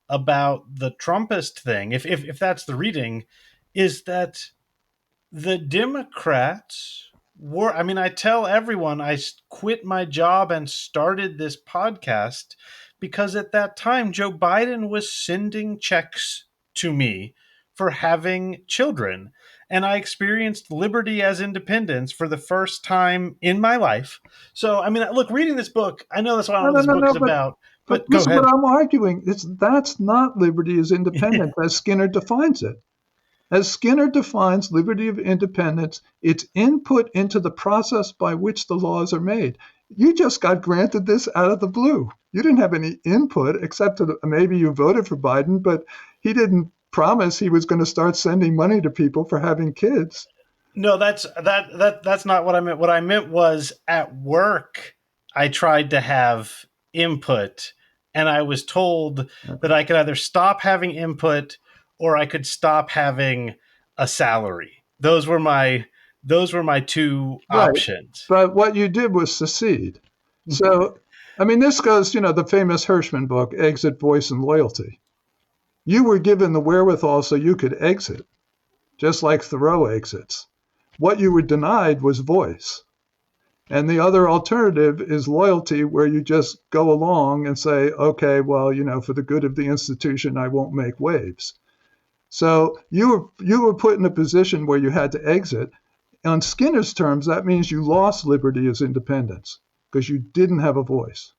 S1: about the Trumpist thing, if that's the reading, is that the Democrats were. I mean, I tell everyone I quit my job and started this podcast because at that time Joe Biden was sending checks to me for having children. And I experienced liberty as independence for the first time in my life. So, I mean, look, reading this book, I know that's what
S2: No, no,
S1: this
S2: no,
S1: book
S2: no.
S1: is about,
S2: But
S1: but
S2: this
S1: go
S2: is what
S1: ahead.
S2: I'm arguing. That's not liberty as independence as Skinner defines it. As Skinner defines liberty of independence, it's input into the process by which the laws are made. You just got granted this out of the blue. You didn't have any input except that maybe you voted for Biden, but he didn't promise he was going to start sending money to people for having kids.
S1: No, that's not what I meant. What I meant was at work, I tried to have input, and I was told that I could either stop having input or I could stop having a salary. Those were my two
S2: Right.
S1: options.
S2: But what you did was secede. So, I mean, this goes, the famous Hirschman book, Exit, Voice, and Loyalty. You were given the wherewithal so you could exit, just like Thoreau exits. What you were denied was voice. And the other alternative is loyalty, where you just go along and say, okay, well, for the good of the institution, I won't make waves. So you were put in a position where you had to exit. On Skinner's terms, that means you lost liberty as independence because you didn't have a voice.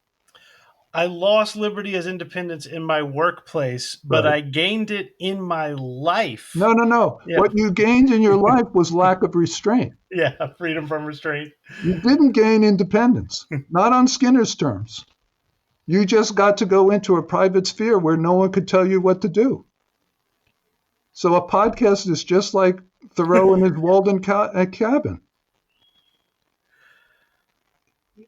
S1: I lost liberty as independence in my workplace, but
S2: Right.
S1: I gained it in my life.
S2: No, no, no.
S1: Yeah.
S2: What you gained in your life was lack of restraint.
S1: Yeah, freedom from restraint.
S2: You didn't gain independence, not on Skinner's terms. You just got to go into a private sphere where no one could tell you what to do. So a podcast is just like Thoreau in his Walden cabin.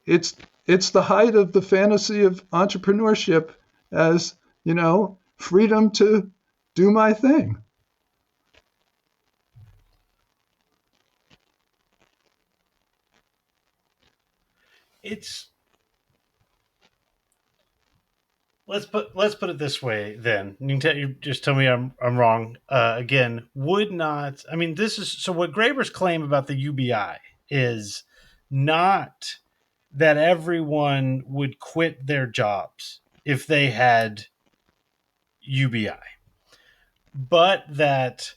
S2: It's it's the height of the fantasy of entrepreneurship as, freedom to do my thing.
S1: It's let's put it this way. Then you just tell me I'm wrong. Again, would not. I mean, this is so. What Graeber's claim about the UBI is not that everyone would quit their jobs if they had UBI, but that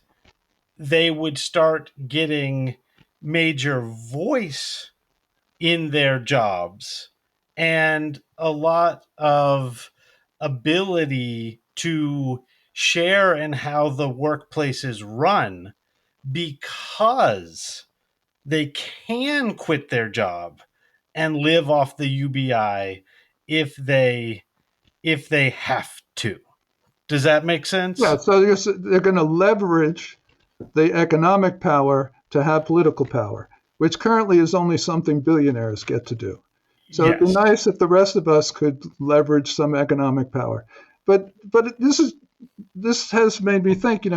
S1: they would start getting major voice in their jobs and a lot of ability to share in how the workplace is run because they can quit their job and live off the UBI if they have to. Does that make
S2: Yeah,
S1: sense?
S2: so they're going to leverage the economic power to have political power, which currently is only something billionaires get to do. So it'd be
S1: Yes.
S2: nice if the rest of us could leverage some economic power. But this has made me think,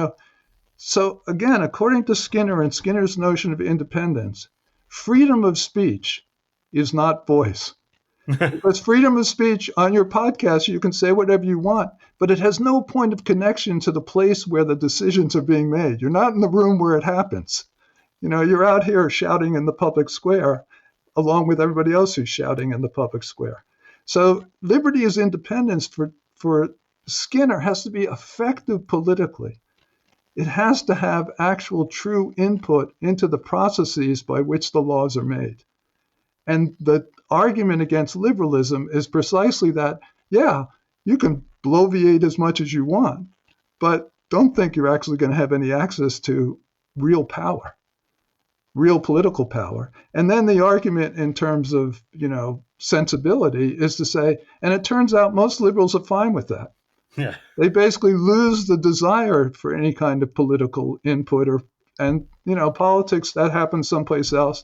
S2: so again, according to Skinner and Skinner's notion of independence, freedom of speech is not voice. Because freedom of speech on your podcast, you can say whatever you want, but it has no point of connection to the place where the decisions are being made. You're not in the room where it happens. You're out here shouting in the public square along with everybody else who's shouting in the public square. So liberty as independence for Skinner has to be effective politically. It has to have actual true input into the processes by which the laws are made. And the argument against liberalism is precisely that, yeah, you can bloviate as much as you want, but don't think you're actually going to have any access to real power, real political power. And then the argument in terms of, sensibility is to say, and it turns out most liberals are fine with that.
S1: Yeah.
S2: They basically lose the desire for any kind of political input and politics that happens someplace else.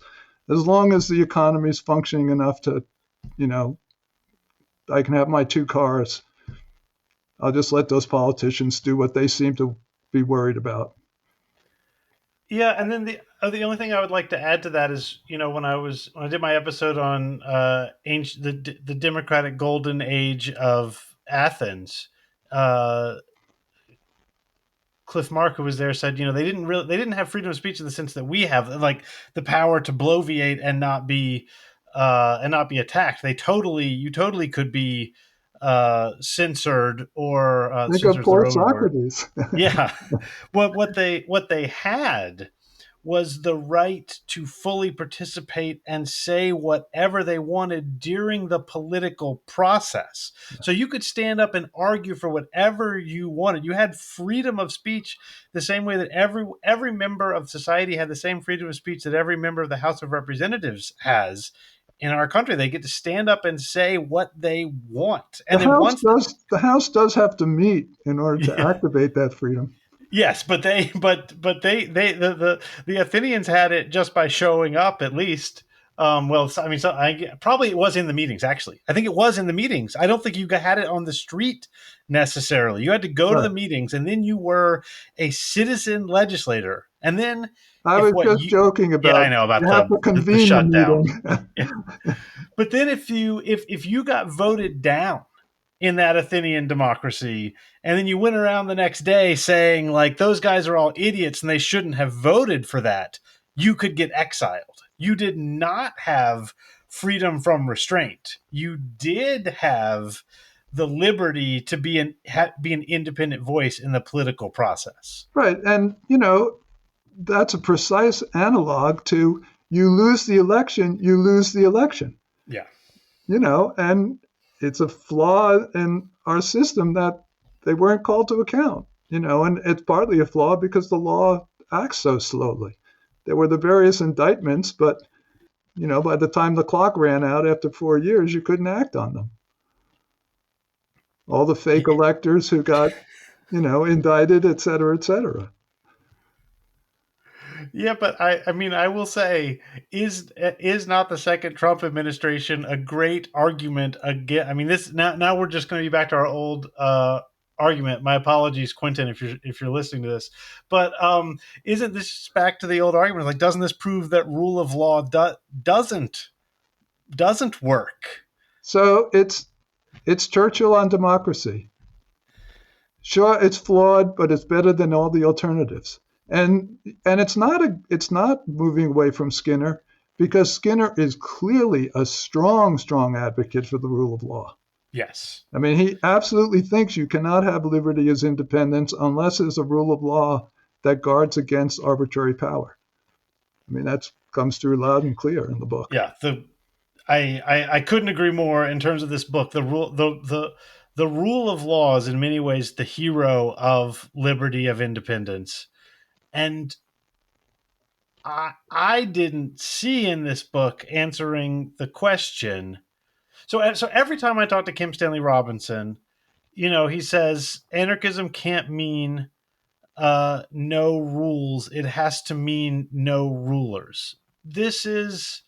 S2: As long as the economy is functioning enough to, you know, I can have my two cars. I'll just let those politicians do what they seem to be worried about.
S1: Yeah, and then the only thing I would like to add to that is, when I did my episode on the Democratic Golden Age of Athens, uh, Cliff Mark, who was there, said, they didn't have freedom of speech in the sense that we have, like the power to bloviate and not be attacked. You totally could be censored, or
S2: Think of
S1: censored is the
S2: poor
S1: Roman word.
S2: Socrates.
S1: Yeah, what they had was the right to fully participate and say whatever they wanted during the political process. So you could stand up and argue for whatever you wanted. You had freedom of speech the same way that every member of society had the same freedom of speech that every member of the House of Representatives has in our country. They get to stand up and say what they want.
S2: The
S1: And then
S2: House
S1: once the,
S2: does the House does have to meet in order to
S1: yeah,
S2: activate that freedom.
S1: yes, but they the Athenians had it just by showing up, at least. Well, I mean, probably it was in the meetings. Actually, I think it was in the meetings. I don't think you had it on the street necessarily. You had to go to the
S2: Right.
S1: meetings, and then you were a citizen legislator. And then,
S2: I
S1: if
S2: was
S1: what
S2: just
S1: you,
S2: joking
S1: yeah,
S2: about
S1: I know about
S2: you have to
S1: the
S2: convene the
S1: shutdown.
S2: meeting.
S1: But then if you got voted down in that Athenian democracy, and then you went around the next day saying like those guys are all idiots and they shouldn't have voted for that, you could get exiled. You did not have freedom from restraint. You did have the liberty to be an independent voice in the political process.
S2: Right. And, that's a precise analog to you lose the election, you lose the election,
S1: Yeah.
S2: and it's a flaw in our system that they weren't called to account, and it's partly a flaw because the law acts so slowly. There were the various indictments, but, by the time the clock ran out after 4 years, you couldn't act on them. All the fake electors who got, indicted, et cetera, et cetera.
S1: Yeah, but I mean, I will say, is not the second Trump administration a great argument again? I mean, this now we're just going to be back to our old argument. My apologies, Quentin, if you're listening to this, but isn't this just back to the old argument? Like, doesn't this prove that rule of law doesn't work?
S2: So it's Churchill on democracy. Sure, it's flawed, but it's better than all the alternatives. And it's not moving away from Skinner because Skinner is clearly a strong, strong advocate for the rule of law.
S1: Yes.
S2: I mean, he absolutely thinks you cannot have liberty as independence unless there's a rule of law that guards against arbitrary power. I mean, that comes through loud and clear in the book.
S1: Yeah. I couldn't agree more in terms of this book. The rule of law is in many ways the hero of liberty of independence. And I didn't see in this book answering the question. So every time I talk to Kim Stanley Robinson, he says anarchism can't mean no rules. It has to mean no rulers. This is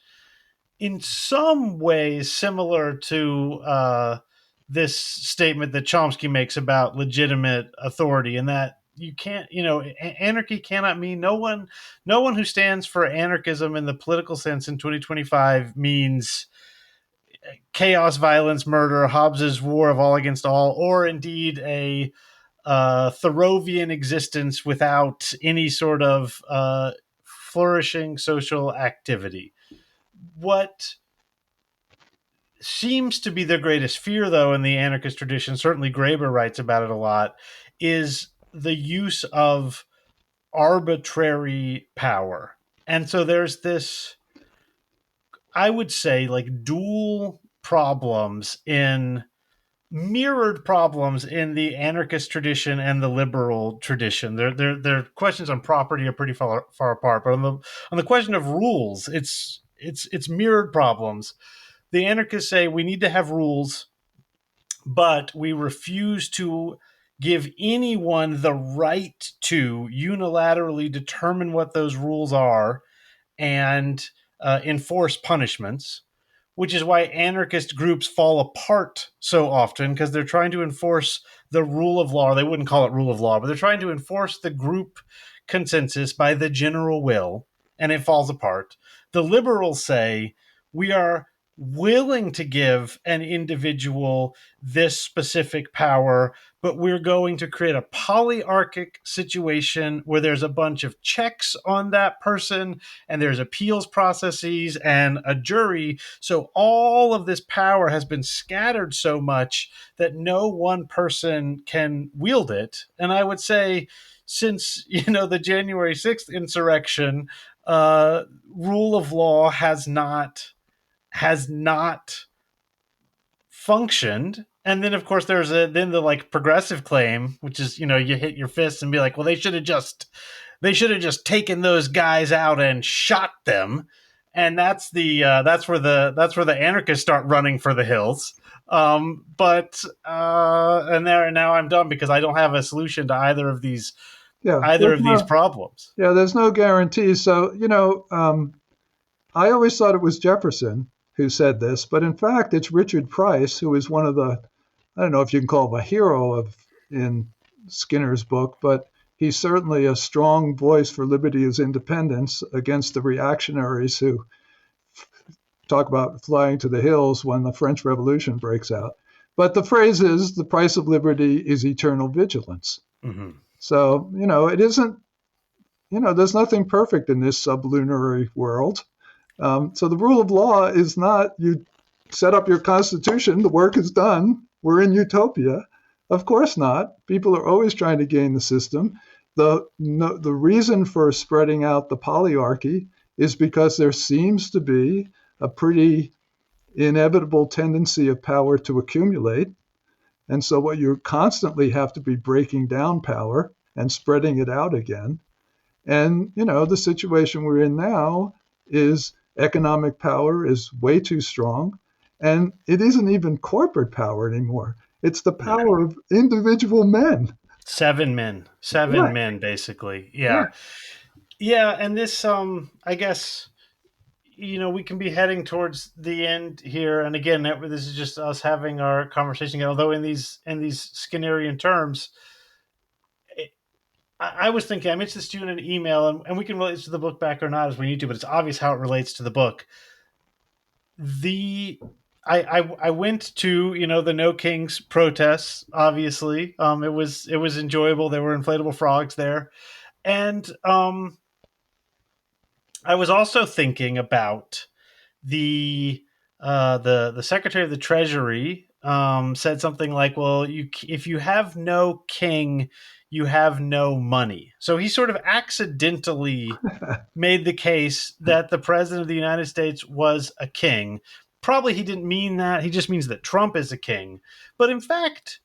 S1: in some ways similar to this statement that Chomsky makes about legitimate authority, and that you can't, anarchy cannot mean no one who stands for anarchism in the political sense in 2025 means chaos, violence, murder, Hobbes's war of all against all, or indeed a Thoreauvian existence without any sort of flourishing social activity. What seems to be their greatest fear, though, in the anarchist tradition, certainly Graeber writes about it a lot, is the use of arbitrary power. And so there's this, I would say, like dual problems in mirrored problems in the anarchist tradition and the liberal tradition. Their questions on property are pretty far apart, but on the question of rules, it's mirrored problems. The anarchists say we need to have rules, but we refuse to give anyone the right to unilaterally determine what those rules are and enforce punishments, which is why anarchist groups fall apart so often because they're trying to enforce the rule of law. Or they wouldn't call it rule of law, but they're trying to enforce the group consensus by the general will, and it falls apart. The liberals say we are willing to give an individual this specific power, but we're going to create a polyarchic situation where there's a bunch of checks on that person and there's appeals processes and a jury. So all of this power has been scattered so much that no one person can wield it. And I would say, since the January 6th insurrection, rule of law has not functioned. And then of course there's then the like progressive claim, which is you hit your fists and be like, well, they should have just taken those guys out and shot them. And that's where the anarchists start running for the hills. But and there now I'm done because I don't have a solution to either of these
S2: Yeah,
S1: either
S2: there's
S1: of these
S2: no
S1: problems.
S2: yeah, there's no guarantee. So I always thought it was Jefferson who said this, but in fact, it's Richard Price who is one of the, I don't know if you can call him a hero of in Skinner's book, but he's certainly a strong voice for liberty as independence against the reactionaries who talk about flying to the hills when the French Revolution breaks out. But the phrase is the price of liberty is eternal vigilance.
S1: Mm-hmm.
S2: So, it isn't, there's nothing perfect in this sublunary world. So the rule of law is not you set up your constitution, the work is done, we're in utopia. Of course not. People are always trying to gain the system. The reason for spreading out the polyarchy is because there seems to be a pretty inevitable tendency of power to accumulate. And so what you constantly have to be breaking down power and spreading it out again. And, the situation we're in now is economic power is way too strong. And it isn't even corporate power anymore. It's the
S1: No.
S2: power of individual men.
S1: Seven
S2: Right.
S1: men, basically.
S2: Yeah.
S1: Yeah. Yeah. And this, I guess, we can be heading towards the end here. And again, this is just us having our conversation. Although in these Skinnerian terms, I was thinking, I mentioned this to you in an email, and we can relate this to the book back or not as we need to, but it's obvious how it relates to the book. The I went to the No Kings protests. Obviously, it was enjoyable. There were inflatable frogs there, and I was also thinking about the Secretary of the Treasury said something like, "Well, if you have no king, you have no money." So he sort of accidentally made the case that the president of the United States was a king. Probably he didn't mean that. He just means that Trump is a king. But in fact,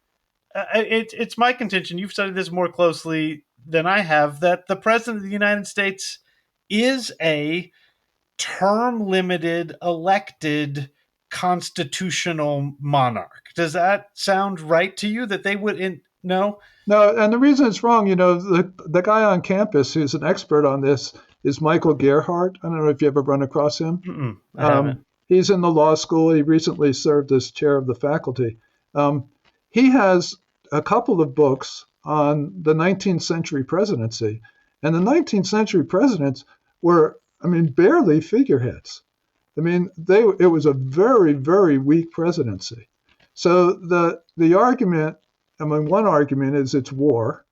S1: it's my contention. You've studied this more closely than I have. That the president of the United States is a term limited elected constitutional monarch. Does that sound right to you that they would no?
S2: No, and the reason it's wrong, the guy on campus who's an expert on this is Michael Gerhardt. I don't know if you ever run across him.
S1: I haven't.
S2: He's in the law school. He recently served as chair of the faculty. He has a couple of books on the 19th century presidency. And the 19th century presidents were, barely figureheads. It was a very, very weak presidency. So the argument, one argument is it's war,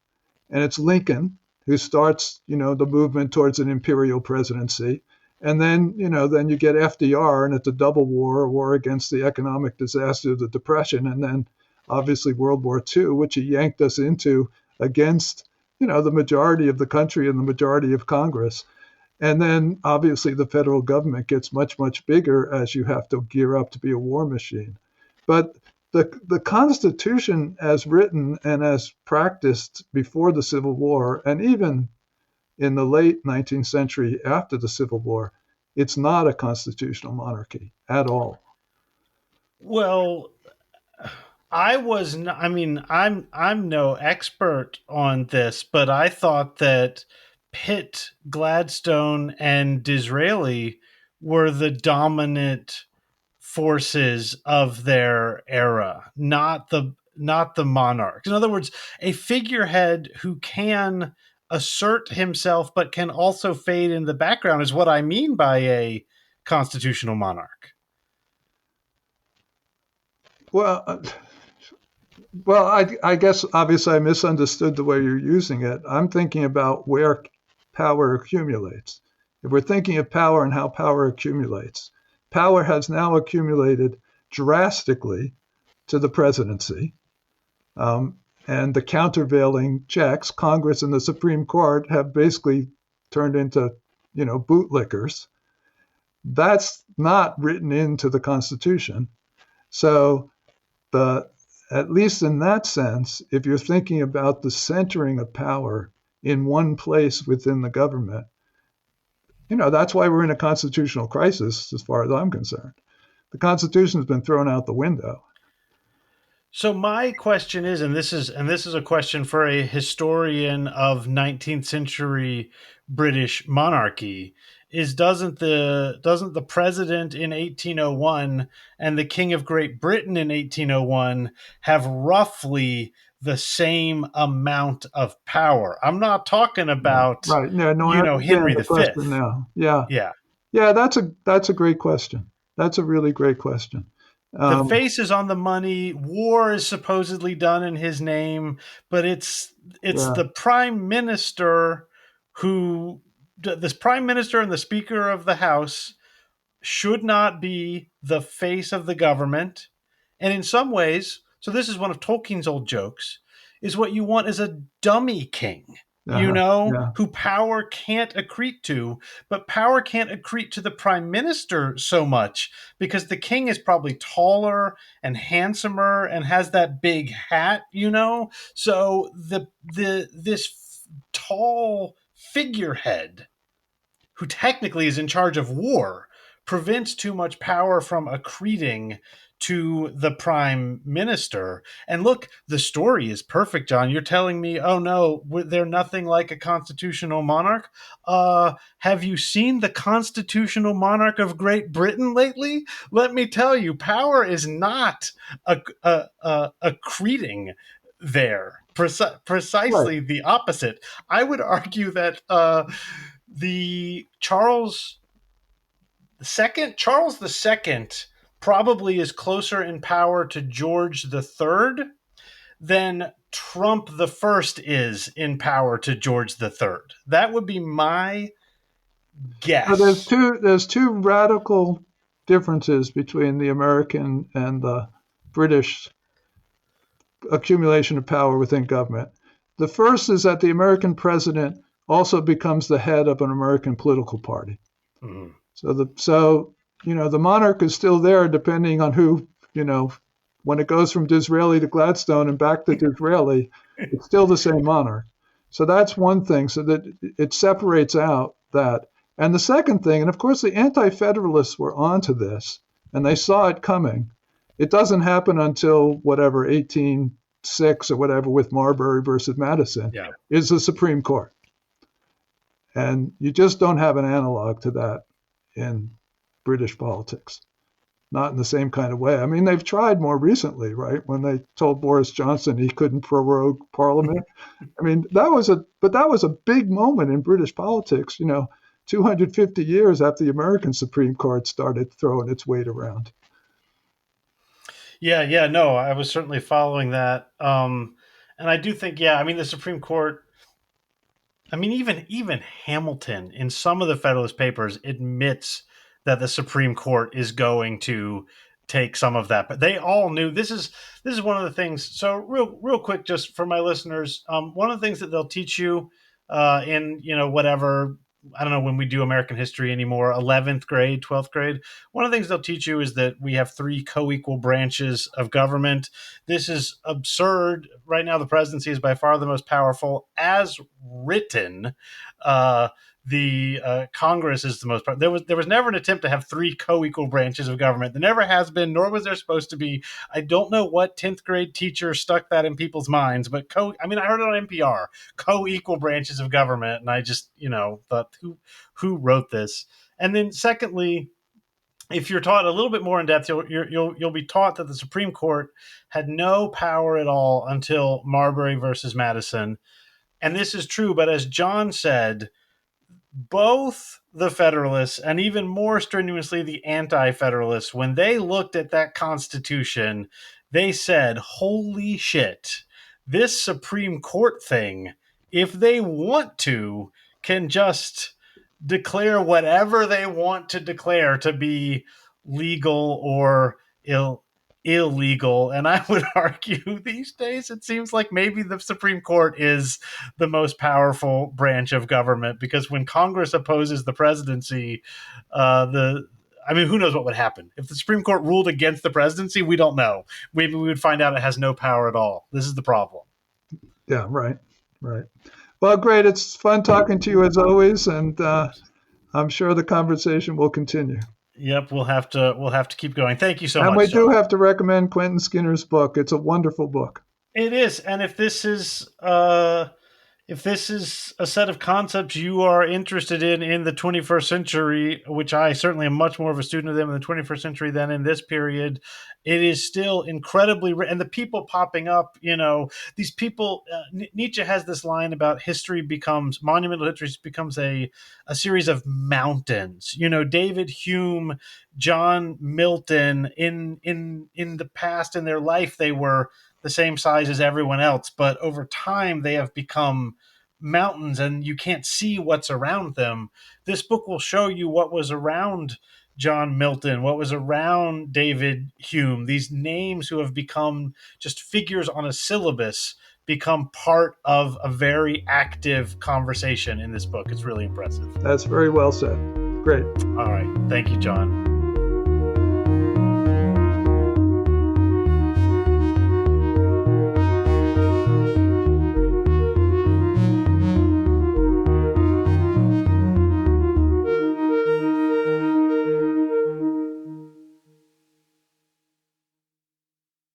S2: and it's Lincoln who starts, the movement towards an imperial presidency. And then, then you get FDR, and it's a double war, a war against the economic disaster of the Depression, and then obviously World War II, which he yanked us into against, the majority of the country and the majority of Congress. And then obviously the federal government gets much, much bigger as you have to gear up to be a war machine. But the Constitution as written and as practiced before the Civil War, and even in the late 19th century after the Civil War, it's not a constitutional monarchy at all.
S1: Well, I was not, I'm no expert on this, but I thought that Pitt, Gladstone, and Disraeli were the dominant forces of their era, not the monarchs. In other words, a figurehead who can assert himself but can also fade in the background is what I mean by a constitutional monarch.
S2: Well, I guess obviously I misunderstood the way you're using it. I'm thinking about where power accumulates. If we're thinking of power and how power accumulates, power has now accumulated drastically to the presidency. Um, and the countervailing checks, Congress and the Supreme Court, have basically turned into, bootlickers. That's not written into the Constitution. So the at least in that sense, if you're thinking about the centering of power in one place within the government, that's why we're in a constitutional crisis, as far as I'm concerned. The Constitution's been thrown out the window.
S1: So my question is, and this is a question for a historian of 19th century British monarchy, is doesn't the president in 1801 and the King of Great Britain in 1801 have roughly the same amount of power? I'm not talking
S2: Yeah,
S1: about,
S2: right. Yeah, no, I understand
S1: Henry
S2: the question
S1: V.
S2: now. Yeah,
S1: Yeah.
S2: yeah, that's a great question. That's a really great question.
S1: The
S2: Um,
S1: face is on the money. War is supposedly done in his name, but it's
S2: yeah,
S1: the prime minister who this prime minister and the speaker of the house should not be the face of the government. And in some ways, so this is one of Tolkien's old jokes, is what you want is a dummy king,
S2: yeah,
S1: who power can't accrete to, but power can't accrete to the prime minister so much because the king is probably taller and handsomer and has that big hat. So this tall figurehead who technically is in charge of war, prevents too much power from accreting to the prime minister. And look, the story is perfect, John. You're telling me, oh no, they're nothing like a constitutional monarch. Have you seen the constitutional monarch of Great Britain lately? Let me tell you, power is not accreting there.
S2: right.
S1: Precisely the opposite. I would argue that the Charles the Second probably is closer in power to George the Third than Trump the First is in power to George the Third. That would be my
S2: So there's
S1: guess.
S2: two radical differences between the American and the British accumulation of power within government. The first is that the American president also becomes the head of an American political party.
S1: Mhm.
S2: So the monarch is still there depending on who, when it goes from Disraeli to Gladstone and back to Disraeli, it's still the same monarch. So that's one thing, so that it separates out that. And the second thing, and of course the anti-federalists were onto this and they saw it coming. It doesn't happen until whatever 1806 or whatever with Marbury versus Madison
S1: Yeah.
S2: is the Supreme Court. And you just don't have an analog to that in British politics. Not in the same kind of way. I mean, they've tried more recently, right? When they told Boris Johnson he couldn't prorogue Parliament. I mean, that was a big moment in British politics. 250 years after the American Supreme Court started throwing its weight around.
S1: Yeah, yeah, no, I was certainly following that. And I do think, yeah, I mean, the Supreme Court, I mean, even Hamilton in some of the Federalist Papers admits that the Supreme Court is going to take some of that, but they all knew this is one of the things. So real quick, just for my listeners, one of the things that they'll teach you in whatever, I don't know when we do American history anymore, 11th grade, 12th grade. One of the things they'll teach you is that we have three co-equal branches of government. This is absurd. Right now, the presidency is by far the most powerful. As written, the Congress is the most. There was never an attempt to have three co-equal branches of government. There never has been, nor was there supposed to be. I don't know what 10th grade teacher stuck that in people's minds, but I mean, I heard it on NPR, co-equal branches of government, and I just thought, who wrote this? And then secondly, if you're taught a little bit more in depth, you'll be taught that the Supreme Court had no power at all until Marbury versus Madison, and this is true. But as John said, both the Federalists and even more strenuously the Anti-Federalists, when they looked at that Constitution, They said, holy shit, this Supreme Court thing, if they want to, can just declare whatever they want to declare to be legal or illegal. And I would argue these days it seems like maybe the Supreme Court is the most powerful branch of government, because when Congress opposes the presidency, the I mean, who knows what would happen if the Supreme Court ruled against the presidency? We don't know. Maybe we would find out it has no power at all. This is the problem.
S2: Yeah, right, right. Well, great. It's fun talking to you as always, and I'm sure the conversation will continue.
S1: Yep, we'll have to keep going. Thank you so
S2: And we
S1: much,
S2: do
S1: John.
S2: have to recommend Quentin Skinner's book. It's a wonderful book.
S1: It is, and if this is a set of concepts you are interested in the 21st century, which I certainly am much more of a student of them in the 21st century than in this period, it is still incredibly and the people popping up, these people, Nietzsche has this line about history becomes monumental history becomes a series of mountains. David Hume, John Milton, in the past, in their life, they were the same size as everyone else, but over time they have become mountains and you can't see what's around them. This book will show you what was around John Milton, what was around David Hume. These names who have become just figures on a syllabus become part of a very active conversation in this book. It's really impressive.
S2: That's very well said. Great.
S1: All right. Thank you, John.